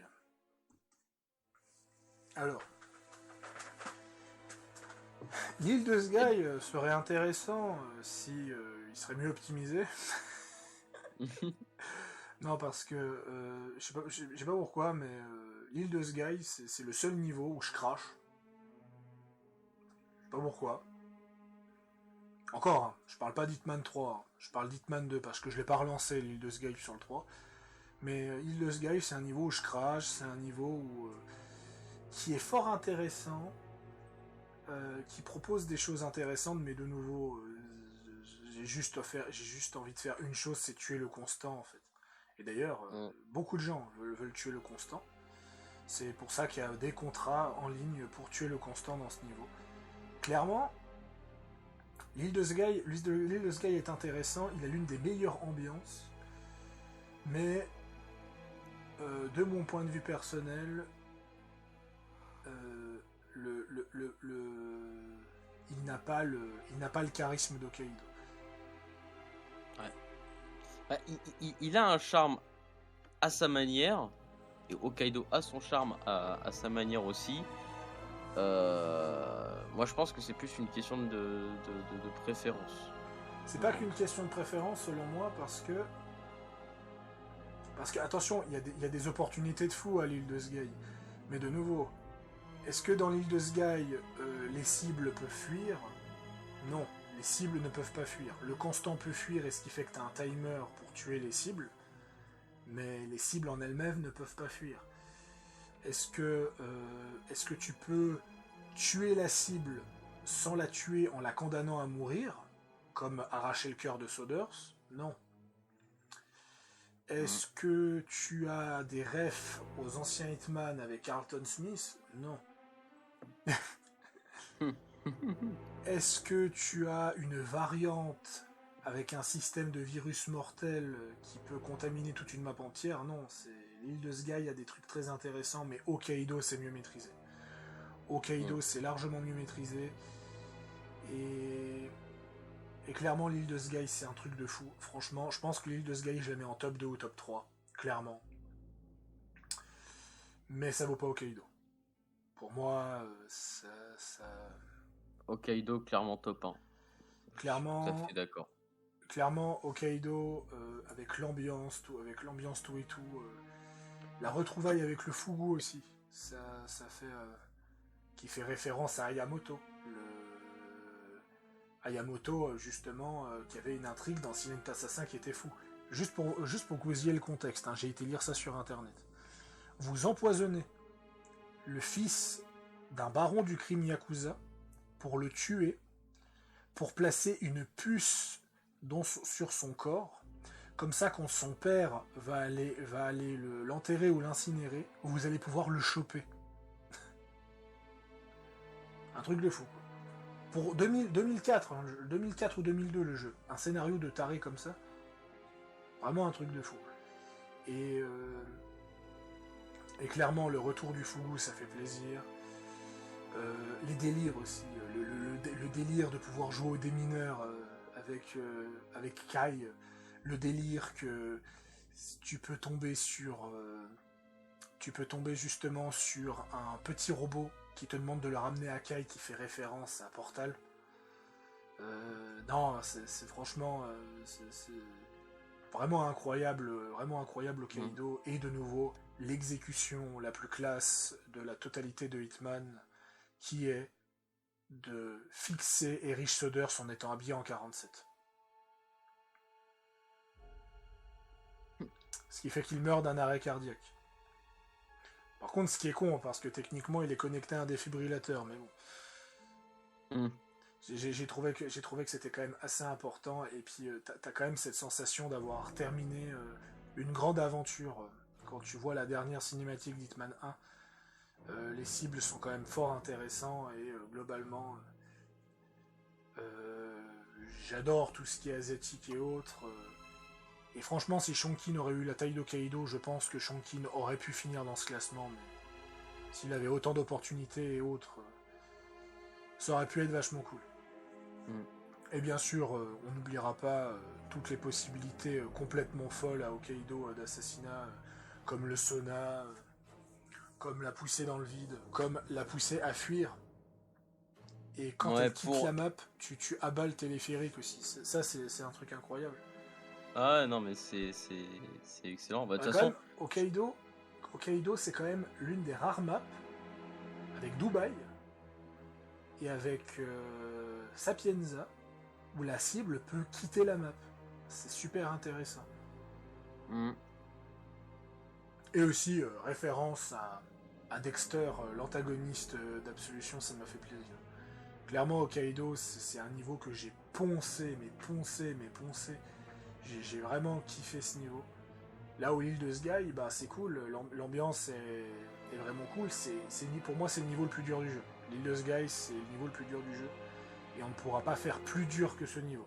Alors, l'île de Sgai serait intéressant si il serait mieux optimisé. Non, parce que je sais pas pourquoi, mais l'île de Sgai, c'est le seul niveau où je crache. Je sais pas pourquoi. Encore, hein, je parle pas d'Hitman 3, hein, je parle d'Hitman 2 parce que je l'ai pas relancé l'île de Sgai sur le 3. Mais l'île de Sgai, c'est un niveau où je crache, c'est un niveau où, qui est fort intéressant, qui propose des choses intéressantes, mais de nouveau, j'ai juste envie de faire une chose, c'est tuer le constant en fait. Et d'ailleurs, beaucoup de gens veulent tuer le constant. C'est pour ça qu'il y a des contrats en ligne pour tuer le constant dans ce niveau. Clairement, l'île de Sgai est intéressant, il a l'une des meilleures ambiances, mais de mon point de vue personnel, il n'a pas le charisme d'Hokkaido. Ouais. Bah, il a un charme à sa manière, et Hokkaido a son charme à sa manière aussi. Moi, je pense que c'est plus une question de préférence. C'est pas qu'une question de préférence selon moi parce que attention, il y a des opportunités de fou à l'île de Sgai. Mais de nouveau, est-ce que dans l'île de Sgai, les cibles peuvent fuir? Non, les cibles ne peuvent pas fuir. Le constant peut fuir, et ce qui fait que tu as un timer pour tuer les cibles, mais les cibles en elles-mêmes ne peuvent pas fuir. Est-ce que tu peux tuer la cible sans la tuer en la condamnant à mourir, comme arracher le cœur de Soders? Non. Est-ce que tu as des refs aux anciens Hitman avec Carlton Smith? Non. Est-ce que tu as une variante avec un système de virus mortel qui peut contaminer toute une map entière? Non, l'île de Sgai a des trucs très intéressants, mais Hokkaido c'est mieux maîtrisé. Hokkaido c'est largement mieux maîtrisé. Et clairement l'île de Sgai c'est un truc de fou. Franchement, je pense que l'île de Sgai je la mets en top 2 ou top 3. Clairement. Mais ça vaut pas Hokkaido. Pour moi, ça... Hokkaido, clairement top 1. Clairement, Je suis tout à fait d'accord. Clairement, Hokkaido, avec l'ambiance, tout et tout, la retrouvaille avec le Fugu aussi, ça fait... qui fait référence à Ayamoto. Ayamoto, justement, qui avait une intrigue dans Silent Assassin qui était fou. Juste pour que vous ayez le contexte, hein, j'ai été lire ça sur internet. Vous empoisonnez le fils d'un baron du crime Yakuza pour le tuer, pour placer une puce sur son corps, comme ça quand son père va aller l'enterrer ou l'incinérer, vous allez pouvoir le choper. Un truc de fou. Pour 2004, 2004 ou 2002 le jeu, un scénario de taré comme ça, vraiment un truc de fou. Et clairement le retour du Fugu ça fait plaisir. Les délires aussi, le délire de pouvoir jouer au démineur avec Kai, le délire que tu peux tomber justement sur un petit robot qui te demande de le ramener à Kai qui fait référence à Portal. Non, c'est franchement c'est vraiment incroyable Mm. Hokkaido. Et de nouveau, l'exécution la plus classe de la totalité de Hitman, qui est de fixer Erich Söders en étant habillé en 47. Ce qui fait qu'il meurt d'un arrêt cardiaque. Par contre, ce qui est con, parce que techniquement, il est connecté à un défibrillateur, mais bon. Mm. J'ai trouvé que c'était quand même assez important, et puis t'as quand même cette sensation d'avoir terminé une grande aventure. Quand tu vois la dernière cinématique d'Hitman 1, les cibles sont quand même fort intéressants, et globalement, euh, j'adore tout ce qui est asiatique et autres. Et franchement, si Shonkin aurait eu la taille d'Hokkaido, je pense que Shonkin aurait pu finir dans ce classement, mais s'il avait autant d'opportunités et autres, ça aurait pu être vachement cool. Mm. Et bien sûr, on n'oubliera pas toutes les possibilités complètement folles à Hokkaido d'assassinat, comme le sauna, comme la poussée dans le vide, comme la poussée à fuir. Et quand Ouais, elle quitte pour. la map, tu abats le téléphérique aussi. Ça, c'est un truc incroyable. Ah non, mais c'est excellent. Bah, de toute Quand même, façon, Hokkaido, c'est quand même l'une des rares maps, avec Dubaï et avec Sapienza, où la cible peut quitter la map. C'est super intéressant. mm, Et aussi, référence à Dexter, l'antagoniste d'Absolution, ça m'a fait plaisir. Clairement, Hokkaido, c'est un niveau que j'ai poncé, mais poncé. J'ai vraiment kiffé ce niveau. Là où l'île de Sky, bah, c'est cool, l'ambiance est vraiment cool. Pour moi, c'est le niveau le plus dur du jeu. L'île de Sky, c'est le niveau le plus dur du jeu. Et on ne pourra pas faire plus dur que ce niveau.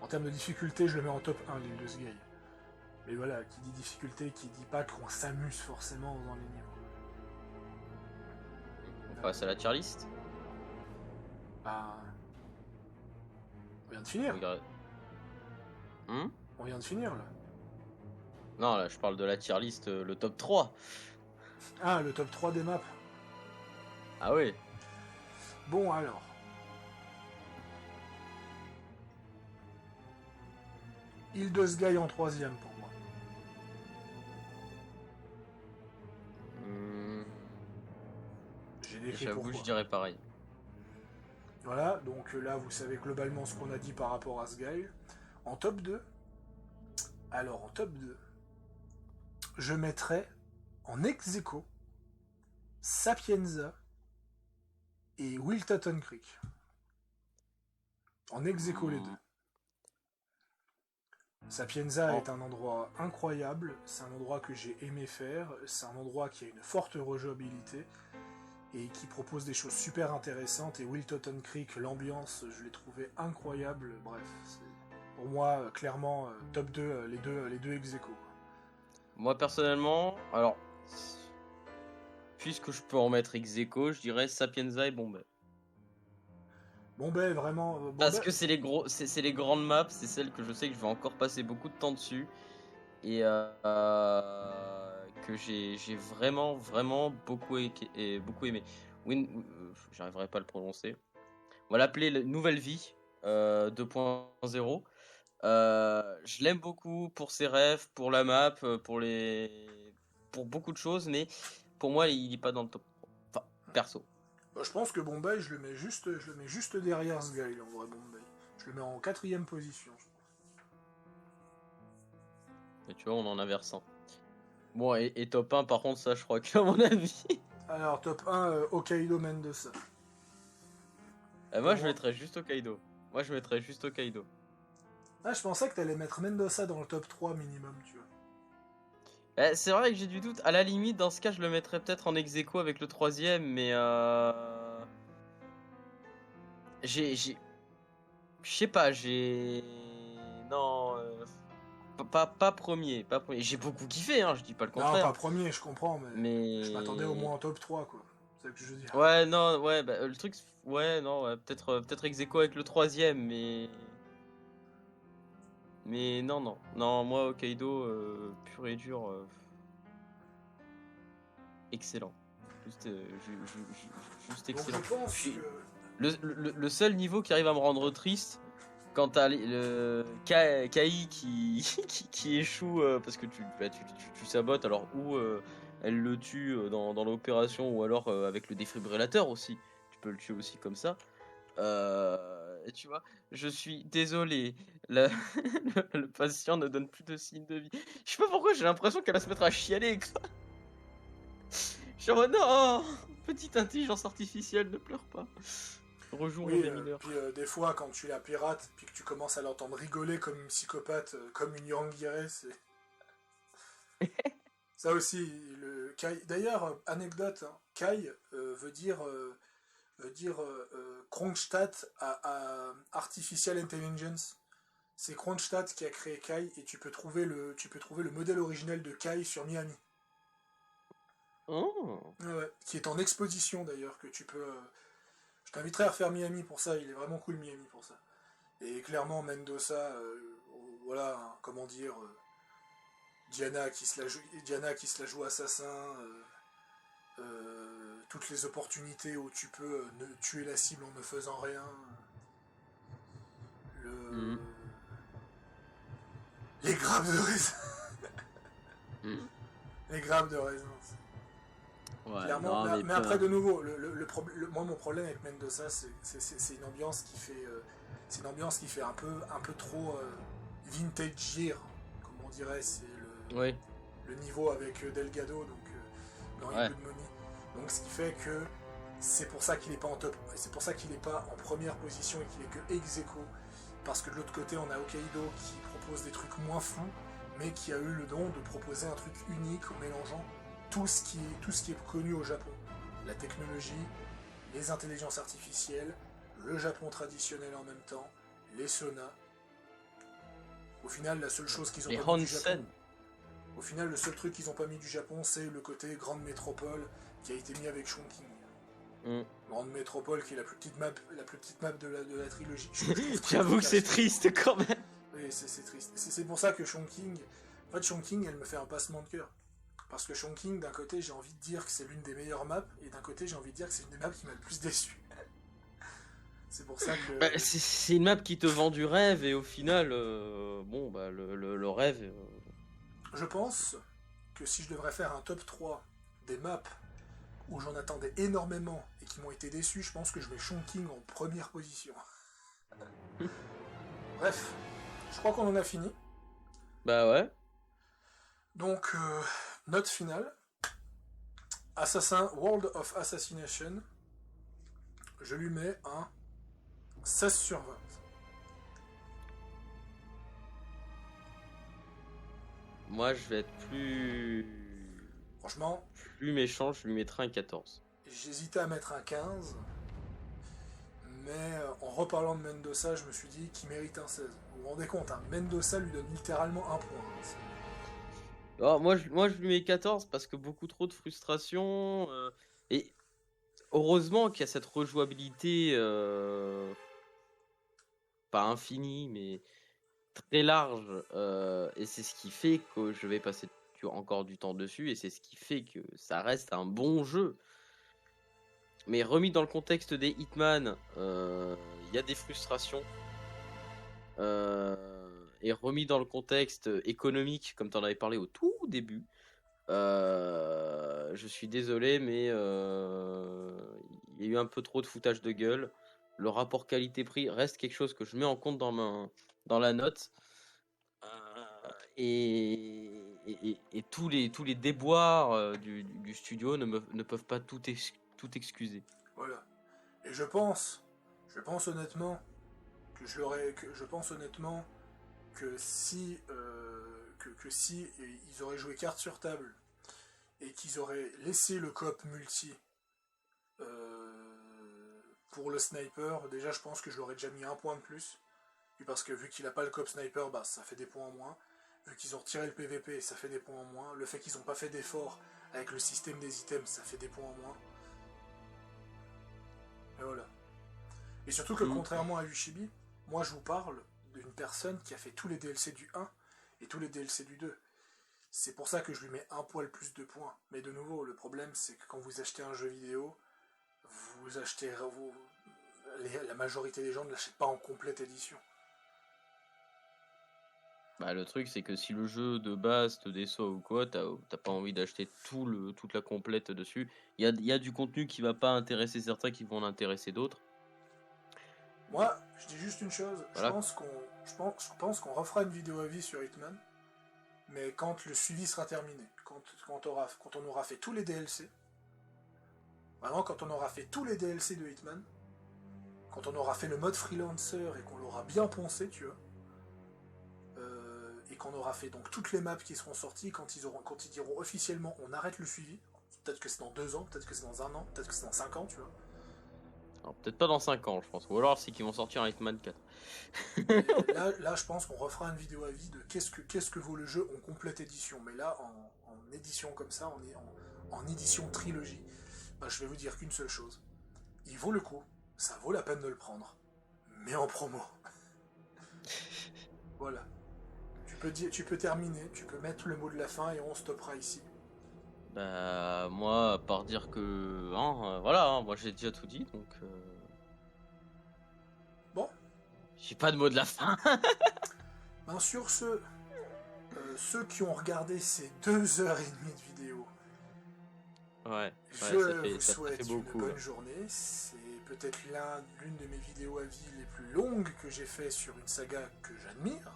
En termes de difficulté, je le mets en top 1, l'île de Sky. Mais voilà, qui dit difficulté, qui dit pas qu'on s'amuse forcément dans les niveaux. on passe à la tier list. Bah, on vient de finir. Regarde. Hmm. On vient de finir là. Non, là, je parle de la tier list, le top 3. Ah, le top 3 des maps. Ah oui. Bon alors. Île de Sky en troisième pour moi. Hmm, J'ai décrit J'avoue, pourquoi. je dirais pareil. Voilà, donc là vous savez globalement ce qu'on a dit par rapport à Sky. En top 2, alors en top 2, je mettrais en ex aequo Sapienza et Wiltaton Creek. En ex aequo les deux. Hmm, Sapienza en- est un endroit incroyable, c'est un endroit que j'ai aimé faire, c'est un endroit qui a une forte rejouabilité et qui propose des choses super intéressantes. Et Wiltaton Creek, l'ambiance, je l'ai trouvé incroyable. Bref, pour moi, clairement, top 2, les deux ex aequo. Moi, personnellement, alors, puisque je peux en mettre ex aequo, je dirais Sapienza et Bombay. Bombay, vraiment. Parce Bombay, que c'est les gros, c'est les grandes maps, c'est celles que je sais que je vais encore passer beaucoup de temps dessus et que j'ai vraiment beaucoup aimé. J'arriverai pas à le prononcer. On va l'appeler Nouvelle Vie 2.0. Je l'aime beaucoup pour ses rêves, pour la map, pour beaucoup de choses, mais pour moi il est pas dans le top 3. Enfin, perso. bah, je pense que Bombay, je le mets juste derrière ce gars, en vrai, Bombay. Je le mets en quatrième position. Et tu vois, on en a versant. Bon, et top 1, par contre, ça, je crois qu'à mon avis. Alors, top 1, Hokkaido Mendoza. Moi, Pour je moi. mettrais juste Hokkaido. Moi, je mettrais juste Hokkaido. Ah, je pensais que t'allais mettre Mendoza dans le top 3 minimum, tu vois. C'est vrai que j'ai du doute. À la limite, dans ce cas, je le mettrais peut-être en ex aequo avec le troisième, mais j'ai, je sais pas, non, pas premier, pas premier. J'ai beaucoup kiffé, hein, je dis pas le Non, pas contraire. premier, je comprends, mais je m'attendais au moins Mais en top 3, quoi. C'est ça que je veux dire. ouais, non, ouais, bah, le truc, ouais, non, ouais, peut-être ex aequo avec le troisième, mais non, moi Hokkaido, pur et dur, excellent, juste Donc je excellent. pense Puis que Le seul niveau qui arrive à me rendre triste, quand t'as Kai qui échoue parce que tu sabotes, alors ou elle le tue dans l'opération, ou alors avec le défibrillateur aussi. Tu peux le tuer aussi comme ça. Et tu vois, je suis désolé, la- le patient ne donne plus de signe de vie. Je sais pas pourquoi, j'ai l'impression qu'elle va se mettre à chialer, quoi. Je suis en mode, non, petite intelligence artificielle, ne pleure pas. Rejouons Oui, des mineurs. puis des fois, quand tu la pirates, puis que tu commences à l'entendre rigoler comme une psychopathe, comme une Yanguiré, c'est... Ça aussi, le Kai... D'ailleurs, anecdote, hein, Kai veut dire Kronstadt à Artificial Intelligence. C'est Kronstadt qui a créé Kai, et tu peux trouver le modèle originel de Kai sur Miami. Oh. Ouais, qui est en exposition d'ailleurs, que tu peux... je t'inviterai à refaire Miami pour ça, il est vraiment cool Miami pour ça. Et clairement, Mendoza, voilà, hein, comment dire, Diana qui se la joue assassin, toutes les opportunités où tu peux tuer la cible en ne faisant rien. Le... Mhm. Les grappes de raisin. Mhm. Les grappes de raisin. Ouais, Clairement, non, mais mais après de nouveau, moi mon problème avec Mendoza, c'est une ambiance qui fait, c'est une ambiance qui fait un peu trop vintage year, comme on dirait, c'est ouais, le niveau avec Delgado, donc dans ouais. Blood Money. Donc ce qui fait que c'est pour ça qu'il n'est pas en top, c'est pour ça qu'il n'est pas en première position et qu'il est que ex aequo, parce que de l'autre côté on a Hokkaido qui propose des trucs moins fous, mais qui a eu le don de proposer un truc unique en mélangeant tout ce qui est connu au Japon. La technologie, les intelligences artificielles, le Japon traditionnel en même temps, les saunas. Au final, la seule chose qu'ils ont Les pas mis du Japon, Hansen. au final, le seul truc qu'ils ont pas mis du Japon, c'est le côté grande métropole qui a été mis avec Chongqing. Mm. Grande métropole qui est la plus petite map de la trilogie. J'avoue que c'est triste quand même. Oui, c'est triste. C'est pour ça que Chongqing, en fait, Chongqing, elle me fait un passement de cœur. Parce que Chongqing, d'un côté, j'ai envie de dire que c'est l'une des meilleures maps, et d'un côté, j'ai envie de dire que c'est une des maps qui m'a le plus déçu. C'est pour ça que... Bah, c'est une map qui te vend du rêve, et au final, bon, bah, le rêve. Je pense que si je devrais faire un top 3 des maps où j'en attendais énormément et qui m'ont été déçus, je pense que je mets Chongqing en première position. Bref, je crois qu'on en a fini. Bah ouais. Donc, note finale. Assassin World of Assassination, je lui mets un 16 sur 20. Moi, je vais être Franchement, plus méchant, je lui mettrai un 14. j'hésitais à mettre un 15, mais en reparlant de Mendoza, je me suis dit qu'il mérite un 16. Vous vous rendez compte, hein, Mendoza lui donne littéralement un point. Alors, moi, je lui mets 14 parce que beaucoup trop de frustration. Et heureusement qu'il y a cette rejouabilité, pas infinie, mais très large. Et c'est ce qui fait que je vais passer encore du temps dessus. Et c'est ce qui fait que ça reste un bon jeu. Mais remis dans le contexte des Hitman, il y a des frustrations. Euh, et remis dans le contexte économique, comme tu en avais parlé au tout début, je suis désolé, mais il y a eu un peu trop de foutage de gueule. Le rapport qualité-prix reste quelque chose que je mets en compte dans la note. Euh, et tous les déboires du studio ne peuvent pas tout excuser. Voilà. Et je pense honnêtement je pense honnêtement que si, que si ils auraient joué carte sur table et qu'ils auraient laissé le coop multi pour le sniper, déjà je pense que je l'aurais déjà mis un point de plus. Puis parce que vu qu'il n'a pas le coop sniper, bah, ça fait des points en moins. Vu qu'ils ont retiré le PVP, ça fait des points en moins. Le fait qu'ils n'ont pas fait d'effort avec le système des items, ça fait des points en moins. Et voilà. Et surtout que Mm. contrairement à Yushibi, moi je vous parle d'une personne qui a fait tous les DLC du 1 et tous les DLC du 2. C'est pour ça que je lui mets un poil plus de points. Mais de nouveau, le problème c'est que quand vous achetez un jeu vidéo, vous achetez la majorité des gens ne l'achètent pas en complète édition. Bah, le truc, c'est que si le jeu de base te déçoit ou quoi, t'as pas envie d'acheter toute la complète dessus. Il y a du contenu qui va pas intéresser certains, qui vont en intéresser d'autres. Moi, je dis juste une chose, Voilà. je pense qu'on refera une vidéo avis sur Hitman, mais quand le suivi sera terminé, quand on aura fait tous les DLC, vraiment quand on aura fait tous les DLC de Hitman, quand on aura fait le mode freelancer et qu'on l'aura bien poncé, tu vois, et qu'on aura fait donc toutes les maps qui seront sorties, quand ils diront officiellement on arrête le suivi, peut-être que c'est dans 2 ans, peut-être que c'est dans 1 an, peut-être que c'est dans 5 ans, tu vois. Alors, peut-être pas dans 5 ans, je pense. Ou alors, c'est qu'ils vont sortir un Hitman 4. Là, je pense qu'on refera une vidéo avis de qu'est-ce que vaut le jeu en complète édition. Mais là, en édition comme ça, on est en édition trilogie. Bah, je vais vous dire qu'une seule chose. Il vaut le coup, ça vaut la peine de le prendre. Mais en promo. Voilà. Tu peux terminer, tu peux mettre le mot de la fin et on stoppera ici. Bah, moi, à part dire que. Hein, voilà, hein, moi j'ai déjà tout dit, donc. Bon. J'ai pas de mot de la fin. Ben, sur ce, ceux qui ont regardé ces 2h30 de vidéo, Ouais, je vous ça souhaite fait beaucoup. une bonne journée. C'est peut-être l'une de mes vidéos à vie les plus longues que j'ai fait sur une saga que j'admire.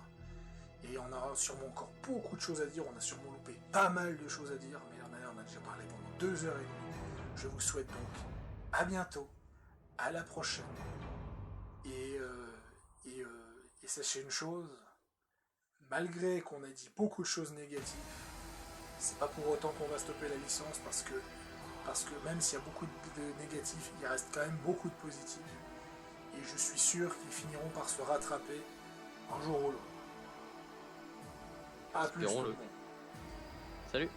Et on aura sûrement encore beaucoup de choses à dire. On a sûrement loupé pas mal de choses à dire. Mais on a déjà parlé pendant 2h30. Je vous souhaite donc à bientôt, à la prochaine. Et, et sachez une chose, malgré qu'on ait dit beaucoup de choses négatives, c'est pas pour autant qu'on va stopper la licence parce que même s'il y a beaucoup de négatifs, il reste quand même beaucoup de positifs. Et je suis sûr qu'ils finiront par se rattraper un jour ou l'autre. À plus tout le monde. Salut.